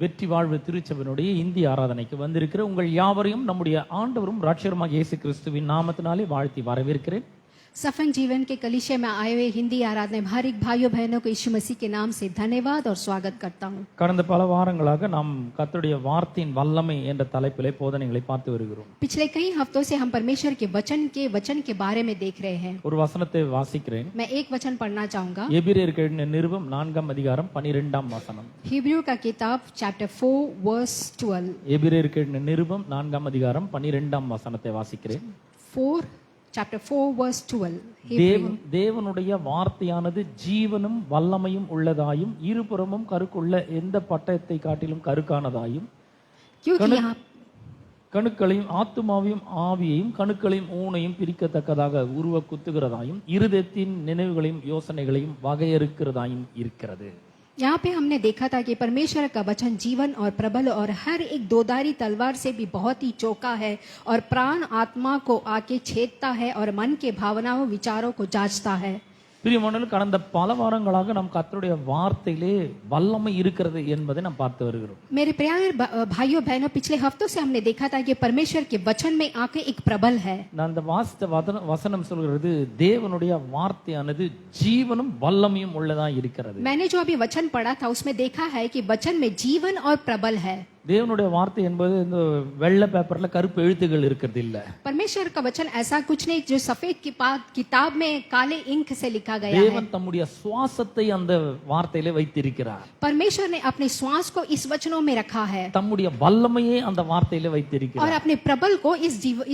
வெற்றி வாழ்வு திருச்சபையினுடைய இந்திய ஆராதனைக்கு வந்திருக்கிற உங்கள் யாவரையும் நம்முடைய ஆண்டவரும் இரட்சகருமாகிய இயேசு கிறிஸ்துவின் நாமத்தினாலே வாழ்த்தி வரவேற்கிறேன். सफल जीवन के कलीसिया में आए हुए हिंदी आराधना में हर एक भाइयों बहनों को यीशु मसीह के नाम से धन्यवाद और स्वागत करता हूँ. கடந்த பல வாரங்களாக நாம் கர்த்தருடைய வார்த்தையின் வல்லமை என்ற தலைப்பிலே போதனைகளை பார்த்து வருகிறோம். पिछले कई हफ्तों से हम परमेश्वर के वचन के बारे में देख रहे हैं. ஒரு வசனத்தை வாசிக்கிறேன். मैं एक वचन पढ़ना चाहूंगा. எபிரெயருக்கு எழுதின நிருபம் 4ஆம் அதிகாரம் 12ஆம் வசனம். हिब्रू का किताब चैप्टर 4 वर्स 12. எபிரெயருக்கு எழுதின நிருபம் 4ஆம் அதிகாரம் 12ஆம் வசனத்தை வாசிக்கிறேன். 4 chapter 4 verse 12. தேவனுடைய வார்த்தையானது ஜீவனும் வல்லமையும் உள்ளதாயும் இருபுறமும் கருக்குள்ள எந்த பட்டயத்தை காட்டிலும் கருக்கானதாயும் கணுக்களையும் ஆத்துமாவையும் ஆவியையும் கணுக்களையும் ஊனையும் பிரிக்கத்தக்கதாக உருவ குத்துகிறதாயும் இருதயத்தின் நினைவுகளையும் யோசனைகளையும் வகையறுக்கிறதாயும் இருக்கிறது. यहाँ पे हमने देखा था कि परमेश्वर का वचन जीवन और प्रबल और हर एक दोधारी तलवार से भी बहुत ही चौका है और प्राण आत्मा को आके छेदता है और मन के भावनाओं विचारों को जांचता है. பிரியமானவர்களே, கடந்த பல வாரங்களாக நாம் கர்த்தருடைய வார்த்தையிலே வல்லமை இருக்கிறது என்பதை நாம் பார்த்து வருகிறோம். मेरे प्यारे भाइयों बहनों, पिछले हफ्तों से हमने देखा था कि परमेश्वर के वचन में आके एक प्रबल है. நான் அந்த வாசித்த வசனம் சொல்கிறது தேவனுடைய வார்த்தையானது ஜீவனும் வல்லமையும் உள்ளதா இருக்கிறது. मैंने जो अभी वचन पढ़ा था उसमें देखा है कि वचन में जीवन और प्रबल है. தேவனுடைய வார்த்தை என்பது இந்த வெள்ளை பேப்பர்ல கருப்பு எழுத்துகள் இருக்கிறது இல்ல. परमेश्वर का वचन ऐसा कुछ नहीं जो सफेद किताब में काले इंक से लिखा गया है. தேவன் தம்முடைய சுவாசத்தை அந்த வார்த்தையிலே வைத்திருக்கிறார். परमेश्वर ने अपने श्वास को इस वचनों में रखा है. தம்முடைய வல்லமையை அந்த வார்த்தையிலே வைத்திருக்கிறார். और अपने प्रबल को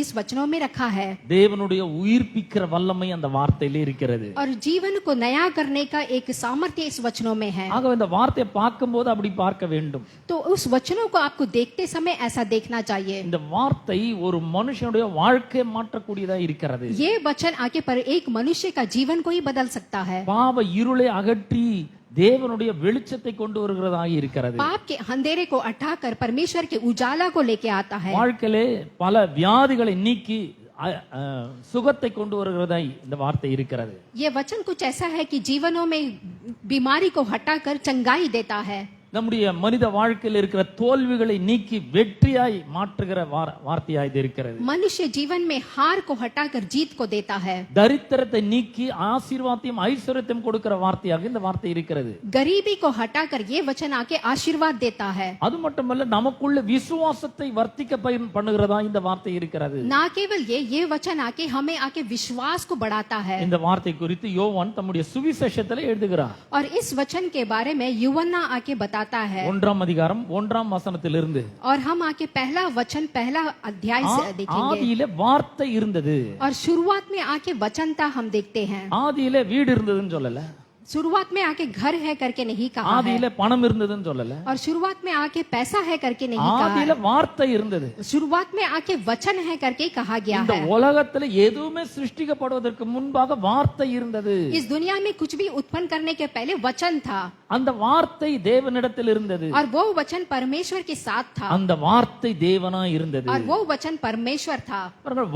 इस वचनों में रखा है. தேவனுடைய உயிர்ப்பிக்கிற வல்லமை அந்த வார்த்தையிலே இருக்கிறது. और जीवन को नया करने का एक सामर्थ्य इस वचनों में है. ஆக இந்த வார்த்தையை பார்க்கும்போது அப்படி பார்க்க வேண்டும். तो उस वचनों को आपको देखते समय ऐसा देखना चाहिए. இந்த வார்த்தை ஒரு மனுஷனுடைய வாழ்க்கையை மாற்றக்கூடியதா இருக்கிறது. ये वचन आके पर एक मनुष्य का जीवन को ही बदल सकता है. பாவ இருளை அகற்றி தேவனுடைய வெளிச்சத்தை கொண்டு வருகிறதாக இருக்கிறது. पाप के अंधेरे को हटाकर परमेश्वर के उजाला को लेके आता है. வாழ்க்கையிலே பல வியாதிகளை நீக்கி சுகத்தை கொண்டு வருகிறதாய் இந்த வார்த்தை இருக்கிறது. ये वचन कुछ ऐसा है कि जीवनों में बीमारी को हटाकर चंगाई देता है. நம்முடைய மனித வாழ்க்கையில் இருக்கிற தோல்விகளை நீக்கி வெற்றியாய் மாற்றுகிற வார்த்தையாய் இது இருக்கிறது. मनुष्य जीवन में हार को हटाकर जीत को देता है. தரித்திரத்தை நீக்கி ஆசீர்வாதத்தையும் ஐஸ்வர்யத்தையும் கொடுக்கிற வார்த்தையாக இந்த வார்த்தை இருக்கிறது. गरीबी को हटाकर ये वचन आके आशीर्वाद देता है. அது மட்டுமல்ல, நமக்குள்ள விசுவாசத்தை வர்த்திக்க பண்ணுகிறதா இந்த வார்த்தை இருக்கிறது. ना केवल ये वचन आके हमें आके विश्वास को बढ़ाता है. இந்த வார்த்தை குறித்து யோவான் தம்முடைய சுவிசேஷத்திலே எழுதுகிறார். और इस वचन के बारे में यूहन्ना आके बताता है. 1ஆம் அதிகாரம் 1ஆம் வசனத்திலிருந்து. और हम आके पहला वचन पहला अध्याय से देखेंगे. ஆதியிலே வார்த்தை இருந்தது. और शुरुआत में आके वचन था हम देखते हैं. ஆதியிலே வீடு இருந்ததுன்னு சொல்லல. शुरुआत में आके घर है करके नहीं कहा है. ஆதியிலே பணம் இருந்ததுன்னு சொல்லல. और शुरुआत में आके पैसा है करके नहीं कहा है. ஆதியிலே வார்த்தை இருந்தது. शुरुआत में आके वचन है करके कहा गया है. இந்த உலகத்துல எதுவுமே சிருஷ்டிக்கப்படுவதற்கு முன்பாக வார்த்தை இருந்தது. इस दुनिया में कुछ भी उत्पन्न करने के पहले वचन था. அந்த வார்த்தை தேவனிடத்தில் இருந்தது. और वो वचन परमेश्वर के साथ था. அந்த வார்த்தை தேவனாய் இருந்தது. और वो वचन परमेश्वर था.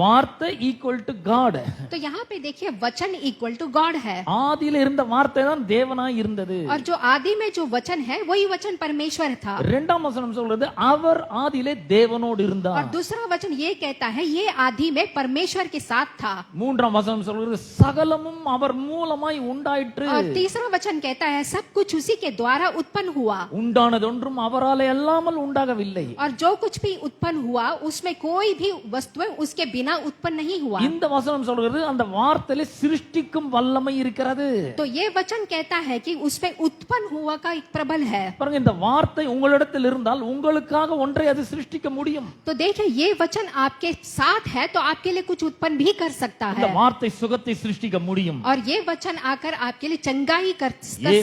வார்த்தை ஈக்குவல் டு காட். तो यहाँ पे देखिए वचन इक्वल टू गॉड है. ஆதியிலே இருந்த வார்த்தை தான் தேவனாய் இருந்தது. और जो आदि में जो वचन है वही वचन परमेश्वर था. 2ஆம் வசனம் சொல்றது அவர் ஆதியிலே தேவனோடு இருந்தார். और दूसरा वचन ये कहता है ये आदि में परमेश्वर के साथ था. 3ஆம் வசனம் சொல்றது சகலமும் அவர் மூலமாய் உண்டாயிற்று. और तीसरा वचन कहता है सब कुछ उसी के द्वारा उत्पन्न हुआ. உண்டானது ஒன்றும் அவராலே அல்லாமல் உண்டாகவில்லை. और जो कुछ भी उत्पन्न हुआ उसमें कोई भी वस्तु उसके बिना उत्पन्न नहीं हुआ. இந்த வசனம் சொல்றது அந்த வார்த்தையிலே சிருஷ்டிக்கும் வல்லமை இருக்கிறது. तो ये वचन कहता है कि उसमें उत्पन्न हुआ का एक प्रबल है. பாருங்க, இந்த வார்த்தை உங்களிடத்தில் இருந்தால் உங்களுக்காக ஒன்றை அது சிருஷ்டிக்க முடியும். तो देखिए ये वचन आपके साथ है तो आपके लिए कुछ उत्पन्न भी कर सकता है. இந்த வார்த்தை சுகத்தை சிருஷ்டிக்க முடியும். और ये वचन आकर आपके लिए चंगाई कर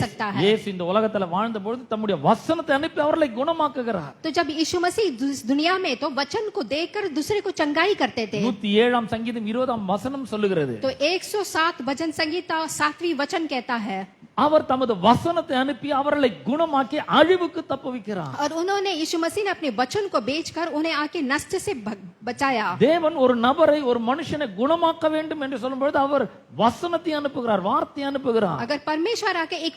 सकता है. இயேசு இந்த உலகத்துல வாழ்ந்த பொழுது தம்முடைய வசனத்தை அனுப்பி அவர்களை குணமாக்குகிறார். तो जब यीशु मसीह दुनिया में तो वचन को देकर दूसरे को चंगाई करते थे. 107ஆம் சங்கீதம் 20ஆம் வசனம் சொல்லுகிறது. तो 107 भजन संगीता 7वीं वचन कहता है. அவர் தமது வசனத்தை அனுப்பி அவர்களை குணமாக்கி அழிவுக்கு தப்புவிக்கிறார். और उन्होंने यीशु मसीह ने अपने वचन को बेचकर उन्हें आके नष्ट से बचाया. தேவன் ஒரு நபரை ஒரு மனுஷனை குணமாக்க வேண்டும் என்று சொல்லும்போது அவர் வசனத்தை அனுப்புகிறார், வார்த்தை அனுப்புகிறார். अगर परमेश्वर आके एक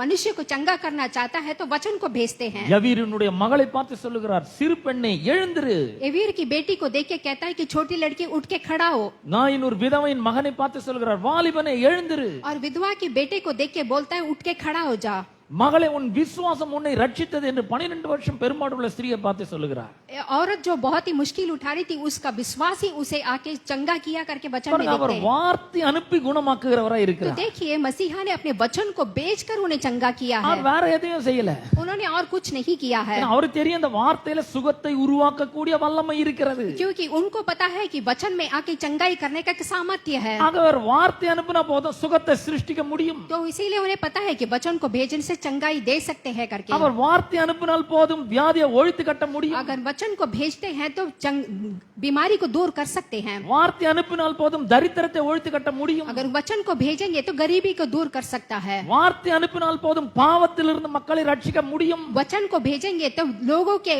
मनुष्य को चंगा करना चाहता है तो वचन को भेजते हैं. யவீரனுடைய மகளை பார்த்து சொல்லுகிறார், சிறு பெண்ணே எழுந்திரு. एवीर की बेटी को देख के कहता है कि छोटी लड़की उठ के खड़ा हो. நாயின் ஒரு விதவையின் மகனை பார்த்து சொல்லுகிறார், வாலிபனே எழுந்திரு. और विधवा की बेटे को देख के बोलता है उठ के खड़ा हो जा. மகளே உன் விசுவாசம் உன்னை ரட்சித்தது என்று 12 வருஷம் பெரும்பாடுள்ள ஸ்திரியை பார்த்து சொல்லுகிறார். औरत जो बहुत ही मुश्किल उठा रही थी उसका विश्वास ही उसे आके चंगा किया करके वचन में அவர் देखते हैं. வார்த்தை அனுப்பி குணமாக்குகிறவராய் तो இருக்கிறார். देखिए मसीहा ने अपने वचन को बेचकर उन्हें चंगा किया है. அவர் வேற எதையும் செய்யல. उन्होंने और कुछ नहीं किया है. அவருக்கு தெரியும் அந்த வார்த்தையில சுகத்தை உருவாக்கக்கூடிய வல்லமை இருக்கிறது. क्योंकि उनको पता है कि वचन में आके चंगाई करने का सामर्थ्य है. அவர் வார்த்தை அனுப்பினா போதும் சுகத்தை சிருஷ்டிக்க முடியும். तो इसीलिए उन्हें पता है कि वचन को भेजने से चंगाई दे सकते हैं करके. அவர் வார்த்தை அனுப்பினால் போதும் வியாதியை ஒழித்து கட்ட முடியும். अगर वचन को भेजते हैं तो बीमारी को दूर कर सकते हैं. வார்த்தை அனுப்பினால் போதும் தரித்திரத்தை ஒழித்து கட்ட முடியும். अगर वचन को भेजेंगे तो गरीबी को दूर कर सकता है. வார்த்தை அனுப்பினால் போதும் பாவத்திலிருந்து மக்களை ரட்சிக்க முடியும். वचन को भेजेंगे तो लोगों के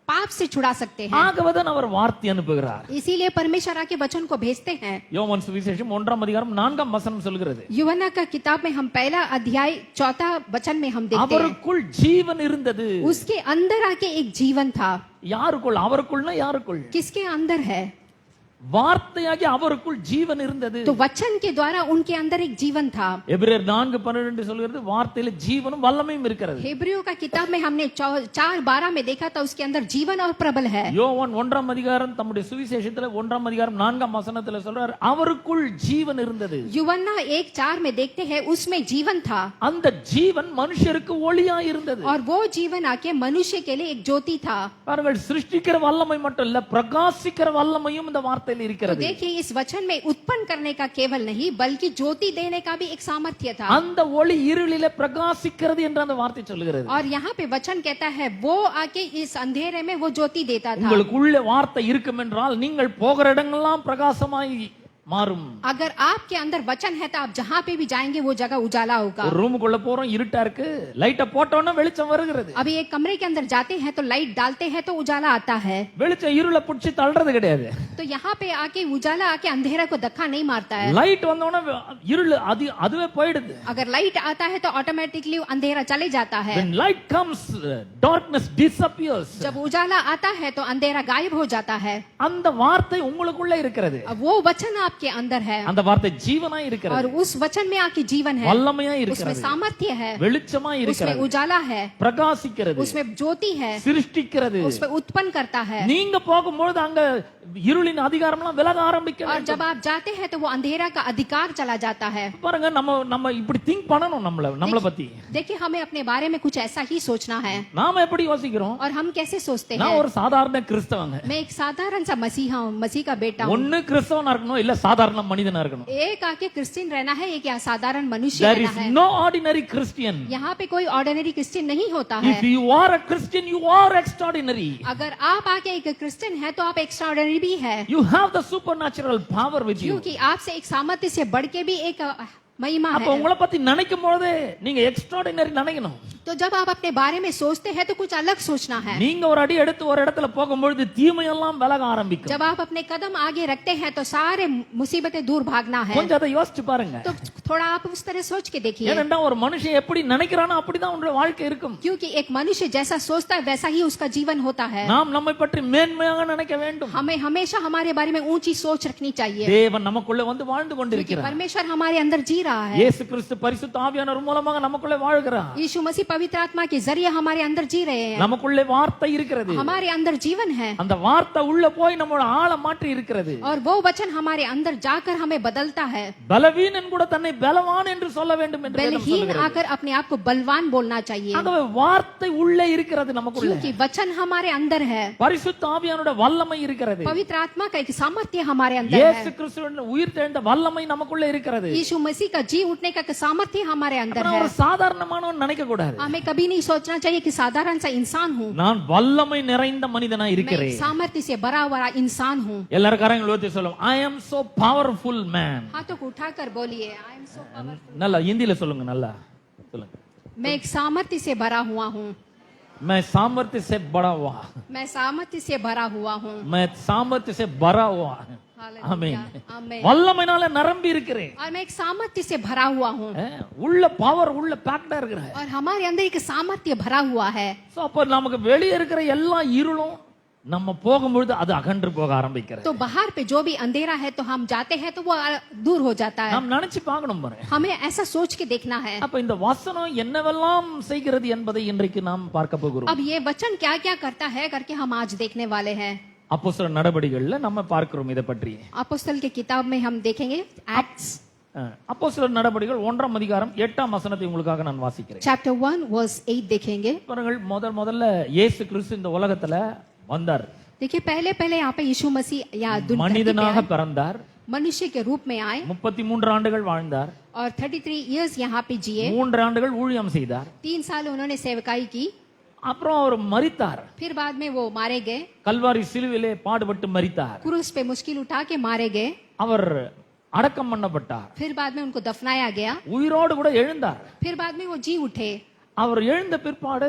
पाप से छुड़ा सकते हैं. ஆகவேதான் அவர் வார்த்தை அனுப்புகிறார். इसीलिए परमेश्वर आके वचन को भेजते हैं. யோவான் சுவிசேஷம் 1 அதிகாரம் 4 வசனம் சொல்கிறது, यूहन्ना का किताब में हम पहला अध्याय 4 वचन में हम देखते हैं அவருக்குள் ஜீவன் இருந்தது. उसके अंदर आके एक जीवन था. யாருக்குள்? அவருக்குள்னா யாருக்குள்? किसके अंदर है? வார்த்தையாகி அவருக்குள் ஜீவன் இருந்தது. तो वचन के द्वारा उनके अंदर एक जीवन था. எபிரேயர் 4:12 சொல்கிறது, வார்த்தையில ஜீவனும் வல்லமையும் இருக்கிறது. हेब्रियों का किताब में हमने 4:12 में देखा था उसके अंदर जीवन और प्रबल है. யோவான் 1 அதிகாரம் தம்முடைய சுவிசேஷத்துல 1 அதிகாரம் 4 வசனத்துல சொல்றார், அவருக்குள் ஜீவன் இருந்தது. यूहन्ना 1:4 में देखते हैं उसमें जीवन था. அந்த ஜீவன் மனுஷருக்கு ஒளியா இருந்தது. और वो जीवन आके मनुष्य के लिए एक ज्योति था. பாருங்கள், சிருஷ்டிக்கிற வல்லமை மட்டும் இல்ல, பிரகாசிக்கிற வல்லமையும் இந்த வார்த்தையில तो இருக்கிறது. देखिए इस वचन में उत्पन्न करने का केवल नहीं बल्कि ज्योति देने का भी एक सामर्थ्य था. அந்த ஒளி இருளிலே பிரகாசிக்கிறது என்று அந்த வார்த்தை சொல்கிறது. और यहाँ पे वचन कहता है वो आके इस अंधेरे में वो ज्योति देता था. உங்களுக்குள்ள வார்த்தை இருக்கும் என்றால் நீங்கள் போகிற இடங்கள்லாம் பிரகாசமாய் மாறும். अगर आपके अंदर वचन है तो आप जहाँ पे भी जाएंगे वो जगह उजाला होगा. ஒரு ரூமுக்குள்ள போறோம், இருட்டா இருக்கு, லைட்ட போட்டோம்னா வெளிச்சம் வருகிறது. अभी एक कमरे के अंदर जाते हैं तो लाइट डालते हैं तो उजाला आता है. வெளிச்சம் இருளை புடிச்சு தள்ளுறது கிடையாது. तो यहाँ पे आके उजाला आके अंधेरा को धक्का नहीं मारता है. லைட் வந்தோடனே இருள் அதுவே போயிடுது. अगर लाइट आता है तो ऑटोमेटिकली अंधेरा चले जाता है. When light comes, darkness disappears. जब उजाला आता है तो अंधेरा गायब हो जाता है. அந்த வார்த்தை உங்களுக்குள்ள இருக்கிறது. अब वो वचन आपके अंदर है அந்த வார்த்தை ஜீவனாய் और இருக்கிறது, उस वचन में आके जीवन है, வல்லமையாய் उसमें இருக்கிறது, सामर्थ्य है, வெளிச்சமாய் उसमें இருக்கிறது, उजाला है, பிரகாசிக்கிறது, उसमें ज्योति है, சிருஷ்டிக்கிறது. उसमें उत्पन्न करता है. நீங்க போகும்போது அங்க இருளின் அதிகாரம்லாம் விலக ஆரம்பிக்க और வேண்டும். जब आप जाते हैं तो वो अंधेरा का अधिकार चला जाता है. பாருங்க, நம்ம இப்படி திங்க் பண்ணணும் நம்மள பத்தி. देखिए हमें अपने बारे में कुछ ऐसा ही सोचना है. நாம எப்படி யோசிக்கிறோம்? और हम कैसे सोचते நான் हैं? ஒரு சாதாரண கிறிஸ்தவங்க. मैं एक साधारण सा मसीहा हूँ, मसीह का बेटा हूँ. ஒண்ணு கிறிஸ்தவனா இருக்கணும், இல்ல சாதாரண மனிதனா இருக்கணும். एक आके क्रिश्चियन रहना है, एक साधारण मनुष्य There रहना is है. no ordinary Christian. यहाँ पे कोई ऑर्डिनरी क्रिश्चियन नहीं होता है. If you are a Christian, you are extraordinary. अगर आप आके एक क्रिश्चियन है तो आप एक्स्ट्राऑर्डिनरी भी है. You have the supernatural power with you. क्योंकि आपसे एक सामर्थ्य से बढ़ के भी एक महिमा அப்ப है. உங்களை பத்தி நினைக்கும் போதே நீங்க எக்ஸ்ட்ராடினரி நினைக்கணும். तो जब आप अपने बारे में सोचते हैं तो कुछ अलग सोचना है. நீங்க ஒரு அடி எடுத்து ஒரு இடத்துல போகும்பொழுது தீமையெல்லாம் விலக ஆரம்பிக்கும். जब आप अपने कदम आगे रखते हैं तो सारे मुसीबतें दूर भागना है. கொஞ்சம் அதை யோசிச்சு பாருங்க. तो थोड़ा आप उस तरह सोच के देखिए. ஏனென்றா ஒரு மனுஷன் எப்படி நினைக்கிறானோ அப்படிதான் உன்னுடைய வாழ்க்கை இருக்கும். क्योंकि एक मनुष्य जैसा सोचता है वैसा ही उसका जीवन होता है. நாம் நம்மை பற்றி மேன்மையாக நினைக்க வேண்டும். हमें हमेशा हमारे बारे में ऊंची सोच रखनी चाहिए. தேவன் நமக்குள்ள வந்து வாழ்ந்து क्योंकि கொண்டிருக்கிறார். परमेश्वर हमारे अंदर जी रहा है. இயேசு கிறிஸ்து பரிசுத்த ஆவியானவர் மூலமாக நமக்குள்ள வாழ்கிறார். यीशु मसीह पवित्र आत्मा के जरिए हमारे अंदर जी रहे हैं. நமக்குள்ள வார்த்தை இருக்கிறது. हमारे अंदर जीवन है. அந்த வார்த்தை உள்ள போய் நம்மளோட ஆளை மாற்றி இருக்கிறது. और वो वचन हमारे अंदर जाकर हमें बदलता है. பலவீனன் கூட தன்னை பலவான் என்று சொல்ல வேண்டும் என்று வேதம் बलहीन சொல்கிறது. आकर अपने आप को बलवान बोलना चाहिए. ஆகவே வார்த்தை உள்ளே இருக்கிறது நமக்குள்ள. क्योंकि वचन हमारे अंदर है. பரிசுத்த ஆவியானவருடைய வல்லமை இருக்கிறது. पवित्र आत्मा का एक सामर्थ्य हमारे अंदर இயேசு है. கிறிஸ்துவின் உயிர் தெழுந்த வல்லமை நமக்குள்ள இருக்கிறது. यीशु मसीह का जी उठने का सामर्थ्य हमारे अंदर அப்ப है. ஒரு சாதாரணமானவன் நினைக்க கூடாது. हमें कभी नहीं सोचना चाहिए कि साधारण सा इंसान हूँ, நான் வல்லமை நிறைந்த மனிதனா मैं एक இருக்கிறேன். सामर्थ्य से भरा हुआ इंसान हूँ. எல்லாரும் கரங்களை உயர்த்தி சொல்லுங்க, I am so powerful man. हाथों को उठाकर बोलिए, I am so powerful. நல்லா ஹிந்தில சொல்லுங்க, நல்லா சொல்லுங்க. मैं एक सामर्थ्य से भरा हुआ हूँ. मैं सामर्थ्य से बड़ा हुआ, मैं सामर्थ्य से भरा हुआ हूँ. मैं सामर्थ्य से भरा हुआ. ஆமென். आमीन. வல்லமைனால நிரம்பி இருக்கிறேன். और मैं एक सामर्थ्य से भरा हुआ हूँ. உள்ள பவர் உள்ள பேக்டா இருக்கிறேன். और हमारे अंदर एक सामर्थ्य भरा हुआ है. சோ அப்ப நமக்கு வெளியே இருக்கிற எல்லா இருளும் நம்ம போகும்போது அது அகன்று போக ஆரம்பிக்கிறது. तो बाहर पे जो भी अंधेरा है तो हम जाते हैं तो वो दूर हो जाता है. நாம் நினைச்சு பார்க்கணும் பாருங்க. हमें ऐसा सोच के देखना है. அப்ப இந்த வசனம் என்னவெல்லாம் செய்கிறது என்பதை இன்றைக்கு நாம் பார்க்க போகிறோம். अब ये वचन क्या क्या करता है करके हम आज देखने वाले हैं. அப்போஸ்தலர் நடபடிகள்ல நம்ம பார்க்கிறோம் இத பற்றி. अपोस्तल की किताब में हम देखेंगे एक्ट्स அப்போஸ்தலர் நடபடிகள் 1ஆம் அதிகாரம் 8ஆம் வசனத்தை உங்களுக்காக நான் வாசிக்கிறேன். चैप्टर 1 वर्स 8 देखेंगे. பாருங்கள், முதல்ல இயேசு கிறிஸ்து இந்த உலகத்துல வந்தார். देखिए पहले यहाँ पे यीशु मसीह यहाँ दुनिया மனிதனாக பிறந்தார். मनुष्य के रूप में आए 33 ஆண்டுகள் வாழ்ந்தார். और 33 इयर्स यहाँ पे जिए. 3 ஆண்டுகள் ஊழியம் செய்தார். 3 साल उन्होंने सेवकाई की. அப்புறம் அவர் மரித்தார். फिर बाद में वो मारे गए. கல்வாரி சிலுவிலே பாடுபட்டு மரித்தார். क्रूस पे मुश्किल उठा के मारे गए. அவர் அடக்கம் பண்ணப்பட்டார். फिर बाद में उनको दफनाया गया. உயிரோடு கூட எழுந்தார். फिर बाद में वो जी उठे. அவர் எழுந்த பிற்பாடு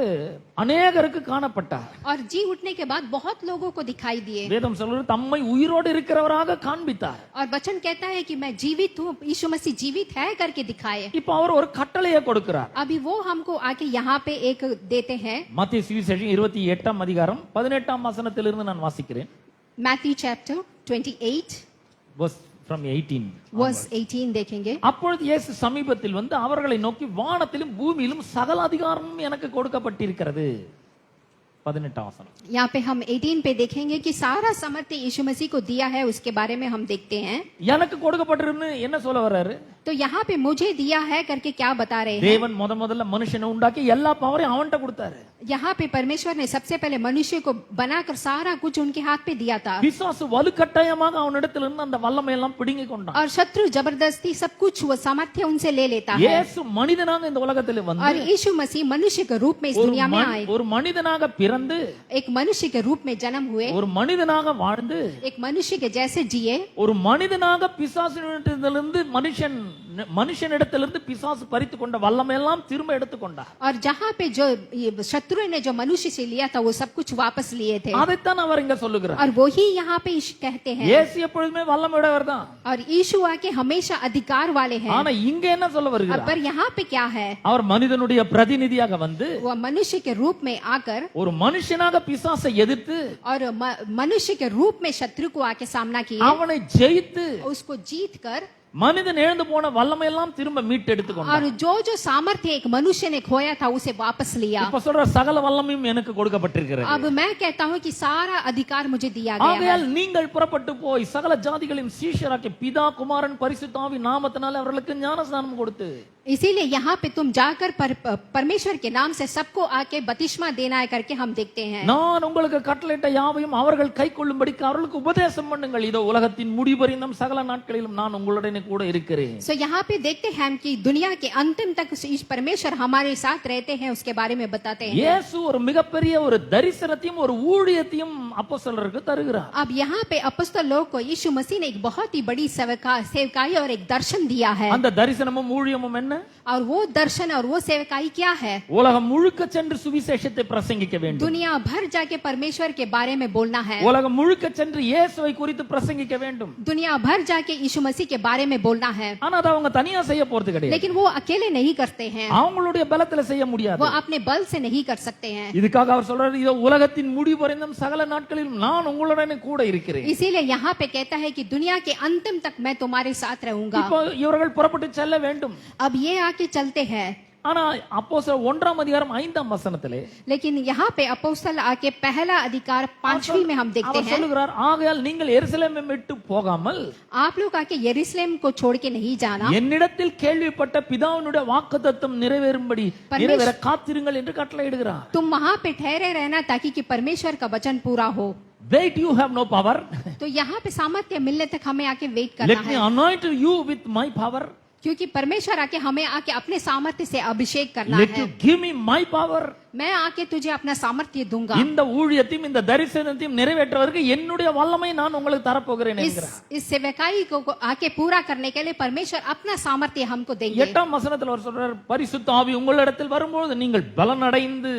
அநேகருக்கு காணப்பட்டார். और जी उठने के बाद बहुत लोगों को दिखाई दिए. வேதம் சொல்கிறது தம்மை உயிரோடு இருக்கிறவராக காண்பித்தார். और वचन कहता है कि मैं जीवित हूँ, यीशु मसीह जीवित है करके दिखाए. இப்போ அவர் ஒரு கட்டளையை கொடுக்கிறார். अभी वो हमको आके यहाँ पे एक देते हैं. மத்தேயு சுவிசேஷம் 28ஆம் அதிகாரம் 18ஆம் வசனத்திலிருந்து நான் வாசிக்கிறேன். Matthew chapter 28 verse from 18. Verse 18 देखेंगे. அப்பொழுது இயேசு சமீபத்தில் வந்து அவர்களை நோக்கி, வானத்திலும் பூமியிலும் சகல அதிகாரமும் எனக்கு கொடுக்கப்பட்டிருக்கிறது. 18ஆம் வசனம். यहाँ पे हम 18 पे देखेंगे कि सारा सामर्थ्य यीशु मसीह को दिया है, उसके बारे में हम देखते हैं. எனக்கு கொடுக்கப்பட்டிருன்னு என்ன சொல்ல வர்றாரு? तो यहाँ पे मुझे दिया है करके क्या बता रहे हैं? தேவன் முதல்ல மனுஷனை உண்டாக்கி எல்லா பவரையும் அவன்கிட்ட கொடுத்தாரு. यहाँ पे परमेश्वर ने सबसे पहले मनुष्य को बनाकर सारा कुछ उनके हाथ पे दिया था. பிசாசு வலுக்கட்டாயமாக அவனிடத்திலிருந்து அந்த வல்லமை எல்லாம் பிடுங்கி கொண்டான். और शत्रु जबरदस्ती सब कुछ वो सामर्थ्य उनसे ले लेता है. இயேசு மனிதனாக இந்த உலகத்தில் வந்து और यीशु मसीह मनुष्य के रूप में इस दुनिया में आए. ஒரு மனிதனாக பிறந்து, एक मनुष्य के रूप में जन्म हुए, ஒரு மனிதனாக வாழ்ந்து, एक मनुष्य के जैसे जिए, ஒரு मனிதனாக பிசாசினிடத்திலிருந்து மனுஷனிடத்திலிருந்து பிசாசு பறித்து கொண்ட வல்லமை எல்லாம் திரும்ப எடுத்துக்கொண்டார். और जहाँ पे जो शत्रु ने जो मनुष्य से लिया था वो सब कुछ वापस लिए थे. அதைத்தான் அவர் இங்க சொல்லுகிறார். और वही यहाँ पे कहते हैं. இயேசு எப்பொழுதுமே வல்லமையுடையவர் தான். और यीशु आके हमेशा अधिकार वाले हैं. ஆனா இங்க என்ன சொல்ல வருகிறார்? पर यहाँ पे क्या है? அவர் மனிதனுடைய பிரதிநிதியாக வந்து वो मनुष्य के रूप में आकर ஒரு மனுஷனாக பிசாசை எதிர்த்து और मनुष्य के रूप में शत्रु को आके सामना किए, அவனை ஜெயித்து उसको जीत कर, மனிதன் இழந்து போன வல்லமை எல்லாம் திரும்ப மீட்டு எடுத்துக்கொண்டார். और जो सामर्थ्य एक मनुष्य ने खोया था उसे वापस लिया. இப்ப சொல்ற சகல வல்லமையும் எனக்கு கொடுக்கப்பட்டிருக்கிறது. अब मैं कहता हूँ कि सारा अधिकार मुझे दिया गया है. ஆகையால் நீங்கள் புறப்பட்டு போய் சகல ஜாதிகளின் சீஷராக்கி பிதா குமாரன் பரிசுத்த ஆவி நாமத்தினாலே அவர்களுக்கு ஞானஸ்நானம் கொடுத்து, इसीलिए यहाँ पे तुम जाकर परमेश्वर के नाम से सबको आके बपतिस्मा देना है करके हम देखते हैं. நான் உங்களுக்கு கட்டளையிட்ட யாவையும் அவர்கள் கைக்கொள்ளும்படிக்கு அவர்களுக்கு உபதேசம் பண்ணுங்கள். இதோ உலகத்தின் முடிபரிந்தும் சகல நாட்களிலும் நான் உங்களுடனே கூட இருக்கிறேன். So यहाँ पे देखते हैं कि दुनिया के अंतिम तक परमेश्वर हमारे साथ रहते हैं, उसके बारे में बताते हैं. இயேசு ஒரு மிகப்பெரிய ஒரு தரிசனத்தையும் ஒரு ஊழியத்தையும் அப்போஸ்தலருக்கு தருகிறார். अब यहाँ पे अपostल लोग को यीशु मसीह ने एक बहुत ही बड़ी सेवकाई और एक दर्शन दिया है. அந்த தரிசனமும் ஊழியமும் என்ன? और वो दर्शन और वो सेवकाई क्या है? உலகம் முழுக்க சென்று சுவிசேஷத்தை பிரசங்கிக்க வேண்டும். दुनिया भर जाके परमेश्वर के बारे में बोलना है. உலகம் முழுக்க சென்று இயேசுவை குறித்து பிரசங்கிக்க வேண்டும். दुनिया भर जाके यीशु मसीह के बारे में बोलना है. ஆனா அதை அவங்க தனியா செய்ய போறது கிடையாது. लेकिन वो अकेले नहीं करते हैं. அவங்களுடைய பலத்துல செய்ய முடியாது. वो अपने बल से नहीं कर सकते हैं. இதுக்காக அவர் சொல்றாரு, இதோ உலகத்தின் முடிவு வரைந்தும் சகல நாட்களிலும் நான் உங்களுடனே கூட இருக்கிறேன். इसीलिए यहाँ पे कहता है कि दुनिया के अंतिम तक मैं तुम्हारे साथ रहूंगा. இப்போ இவர்கள் புறப்பட்டு செல்ல வேண்டும். अब ये आके चलते हैं. ஆனா அப்போஸ்தலர் 1ஆம் அதிகாரம் 5ஆம் வசனத்திலே, लेकिन यहाँ पे अपोस्तल आके पहला अधिकार 5वीं में हम देखते அவர் हैं. சொல்லுகிறார், ஆகையால் நீங்கள் எருசலேமை விட்டு போகாமல் आप लोग आके यरूशलेम को छोड़ के नहीं जाना, என்னிடத்தில் கேள்விப்பட்ட பிதாவினுடைய வாக்குத்தத்தம் நிறைவேற காத்திருங்கள் என்று கட்டளையிடுகிறார். तुम वहाँ पे ठहरे रहना ताकि कि परमेश्वर का वचन पूरा हो. Wait, you have no power. तो यहाँ पे सामर्थ्य मिलने तक हमें आके वेट Let करना me है. anoint you with my power. क्योंकि परमेश्वर आके हमें आके अपने सामर्थ्य से अभिषेक करना let है। you give me my power. मैं आके तुझे अपना सामर्थ्य दूंगा। இந்த ஊழியத்தையும் இந்த தரிசனத்தையும் நிறைவேற்றுவதற்கு என்னுடைய வல்லமை நான் உங்களுக்கு தரப்போகிறேன் என்கிறார். इस सेवकाई को आके पूरा करने के लिए परमेश्वर अपना सामर्थ्य हमको देंगे। 8ஆம் வசனத்தில் அவர் சொல்றார், பரிசுத்த ஆவி உங்களிடத்தில் வரும்போது நீங்கள் பலனடைந்து.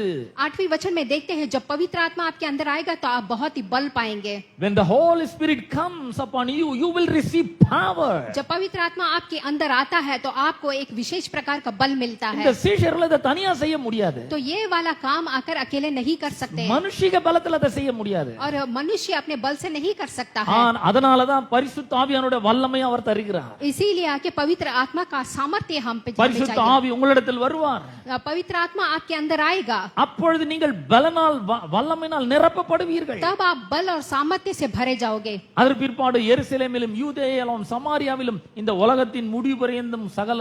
8वीं वचन में देखते हैं जब पवित्र आत्मा आपके अंदर आएगा तो आप बहुत ही बल पाएंगे। When the Holy Spirit comes upon you, you will receive power. जब पवित्र आत्मा आपके अंदर आता है तो आपको एक विशेष प्रकार का बल मिलता இந்த है। சீஷர்கள் இதை தனியா செய்ய முடியாது. तो ये वाला काम आकर अकेले नहीं कर सकते हैं மனுஷிக பலத்துல அதை செய்ய முடியாது. और मनुष्य अपने बल से नहीं कर सकता है। அதனாலதான் பரிசுத்த ஆவியானுடைய வல்லமை அவர் தருகிறார். इसीलिए आके पवित्र आत्मा का सामर्थ्य हम पे பரிசுத்த ஆவி உங்களிடத்தில் வருவார். पवित्र आत्मा आपके अंदर आएगा, அப்பொழுது நீங்கள் பலனால் வல்லமையினால் நிரப்பப்படுவீர்கள். तब आप बल और सामर्थ्य से भरे जाओगे। அதற்கு பிற்பாடு எருசலேமிலும் யூதேயாவிலும் சமாரியாவிலும் இந்த உலகத்தின் முடிவு பரியந்தம் சகல